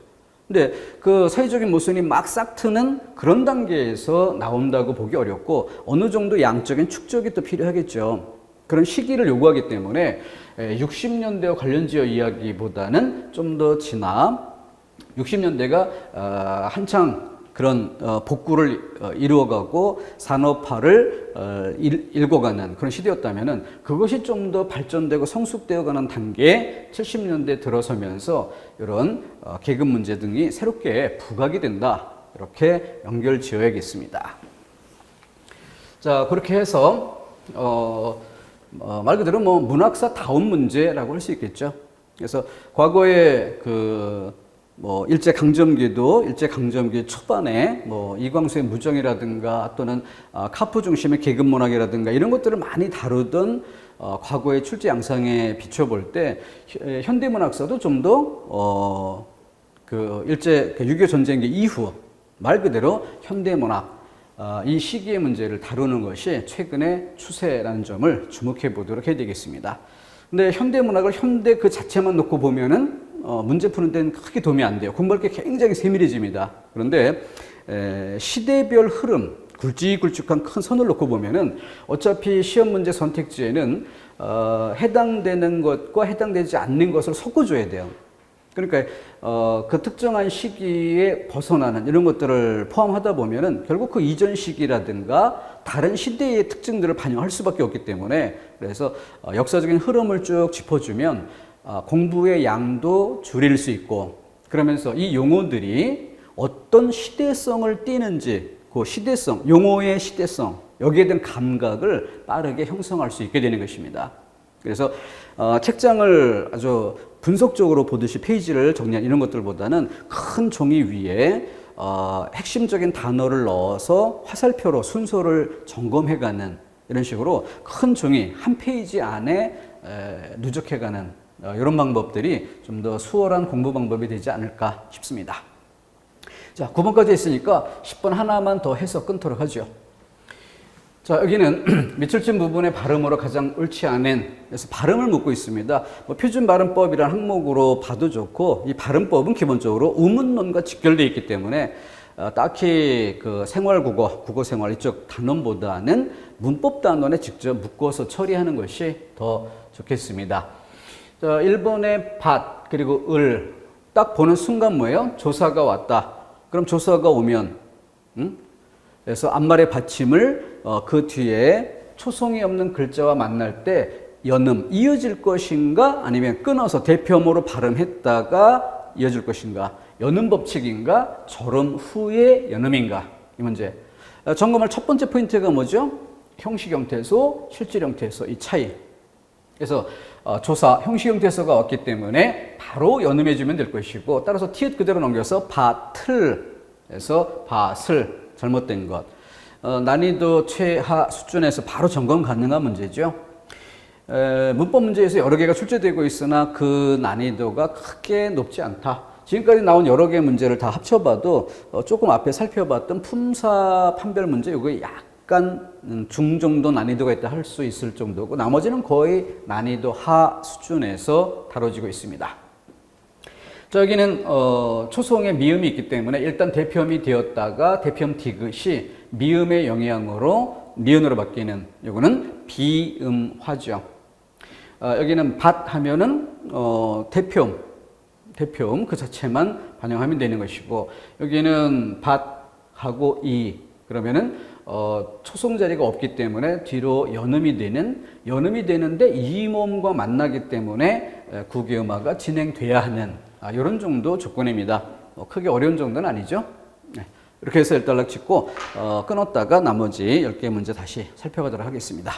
근데 그 사회적인 모순이 막 싹 트는 그런 단계에서 나온다고 보기 어렵고 어느 정도 양적인 축적이 또 필요하겠죠. 그런 시기를 요구하기 때문에 60년대와 관련지어 이야기보다는 좀 더 지나 60년대가 한창 그런 복구를 이루어가고 산업화를 일궈가는 그런 시대였다면은 그것이 좀 더 발전되고 성숙되어가는 단계에 70년대 들어서면서 이런 계급 문제 등이 새롭게 부각이 된다. 이렇게 연결 지어야겠습니다. 자, 그렇게 해서 말 그대로 뭐 문학사다운 문제라고 할 수 있겠죠. 그래서 과거에 뭐 일제강점기 초반에 뭐 이광수의 무정이라든가 또는 카프 중심의 계급 문학이라든가 이런 것들을 많이 다루던 과거의 출제 양상에 비춰볼 때 현대 문학사도 좀 더 그 6.25 전쟁기 이후 말 그대로 현대 문학 이 시기의 문제를 다루는 것이 최근의 추세라는 점을 주목해 보도록 해야 되겠습니다. 근데 현대문학을 현대 그 자체만 놓고 보면은 문제 푸는 데는 크게 도움이 안 돼요. 공부할 게 굉장히 세밀해집니다. 그런데 시대별 흐름, 굵직굵직한 큰 선을 놓고 보면은 어차피 시험 문제 선택지에는 해당되는 것과 해당되지 않는 것을 섞어줘야 돼요. 그러니까 그 특정한 시기에 벗어나는 이런 것들을 포함하다 보면은 결국 그 이전 시기라든가 다른 시대의 특징들을 반영할 수밖에 없기 때문에, 그래서 역사적인 흐름을 쭉 짚어주면 공부의 양도 줄일 수 있고, 그러면서 이 용어들이 어떤 시대성을 띠는지, 그 시대성, 용어의 시대성, 여기에 대한 감각을 빠르게 형성할 수 있게 되는 것입니다. 그래서 책장을 아주 분석적으로 보듯이 페이지를 정리한 이런 것들보다는 큰 종이 위에 핵심적인 단어를 넣어서 화살표로 순서를 점검해가는 이런 식으로 큰 종이 한 페이지 안에 누적해가는 이런 방법들이 좀 더 수월한 공부 방법이 되지 않을까 싶습니다. 자, 9번까지 했으니까 10번 하나만 더 해서 끊도록 하죠. 자, 여기는 밑줄진 부분의 발음으로 가장 옳지 않은, 그래서 발음을 묻고 있습니다. 뭐 표준 발음법이라는 항목으로 봐도 좋고, 이 발음법은 기본적으로 우문론과 직결되어 있기 때문에 딱히 그 생활국어, 국어생활 이쪽 단원보다는 문법 단원에 직접 묶어서 처리하는 것이 더 좋겠습니다. 자, 1번의 밭 그리고 을 딱 보는 순간 뭐예요? 조사가 왔다. 그럼 조사가 오면 그래서 앞말의 받침을 그 뒤에 초성이 없는 글자와 만날 때 연음 이어질 것인가, 아니면 끊어서 대표어로 발음했다가 이어질 것인가, 연음 법칙인가, 절음 후에 연음인가, 이 문제. 점검할 첫 번째 포인트가 뭐죠? 형식 형태소, 실질 형태소, 이 차이. 그래서 조사, 형식 형태소가 왔기 때문에 바로 연음해주면 될 것이고, 따라서 티읕 그대로 넘겨서 밭을 해서 밭을, 잘못된 것. 난이도 최하 수준에서 바로 점검 가능한 문제죠. 문법 문제에서 여러 개가 출제되고 있으나 그 난이도가 크게 높지 않다. 지금까지 나온 여러 개의 문제를 다 합쳐봐도 조금 앞에 살펴봤던 품사 판별 문제, 이거 약간 중정도 난이도가 있다 할 수 있을 정도고, 나머지는 거의 난이도 하 수준에서 다뤄지고 있습니다. 자, 여기는 초성에 미음이 있기 때문에 일단 대표음이 되었다가 대표음 디귿이 미음의 영향으로 니은으로 바뀌는, 요거는 비음화죠. 여기는 밭 하면은 대표음 그 자체만 반영하면 되는 것이고, 여기는 밭하고 이 그러면은 초성 자리가 없기 때문에 뒤로 연음이 되는데 이모음과 만나기 때문에 구개음화가 진행돼야 하는 이런 정도 조건입니다. 크게 어려운 정도는 아니죠. 네. 이렇게 해서 일단락 짓고 끊었다가 나머지 10개 문제 다시 살펴보도록 하겠습니다.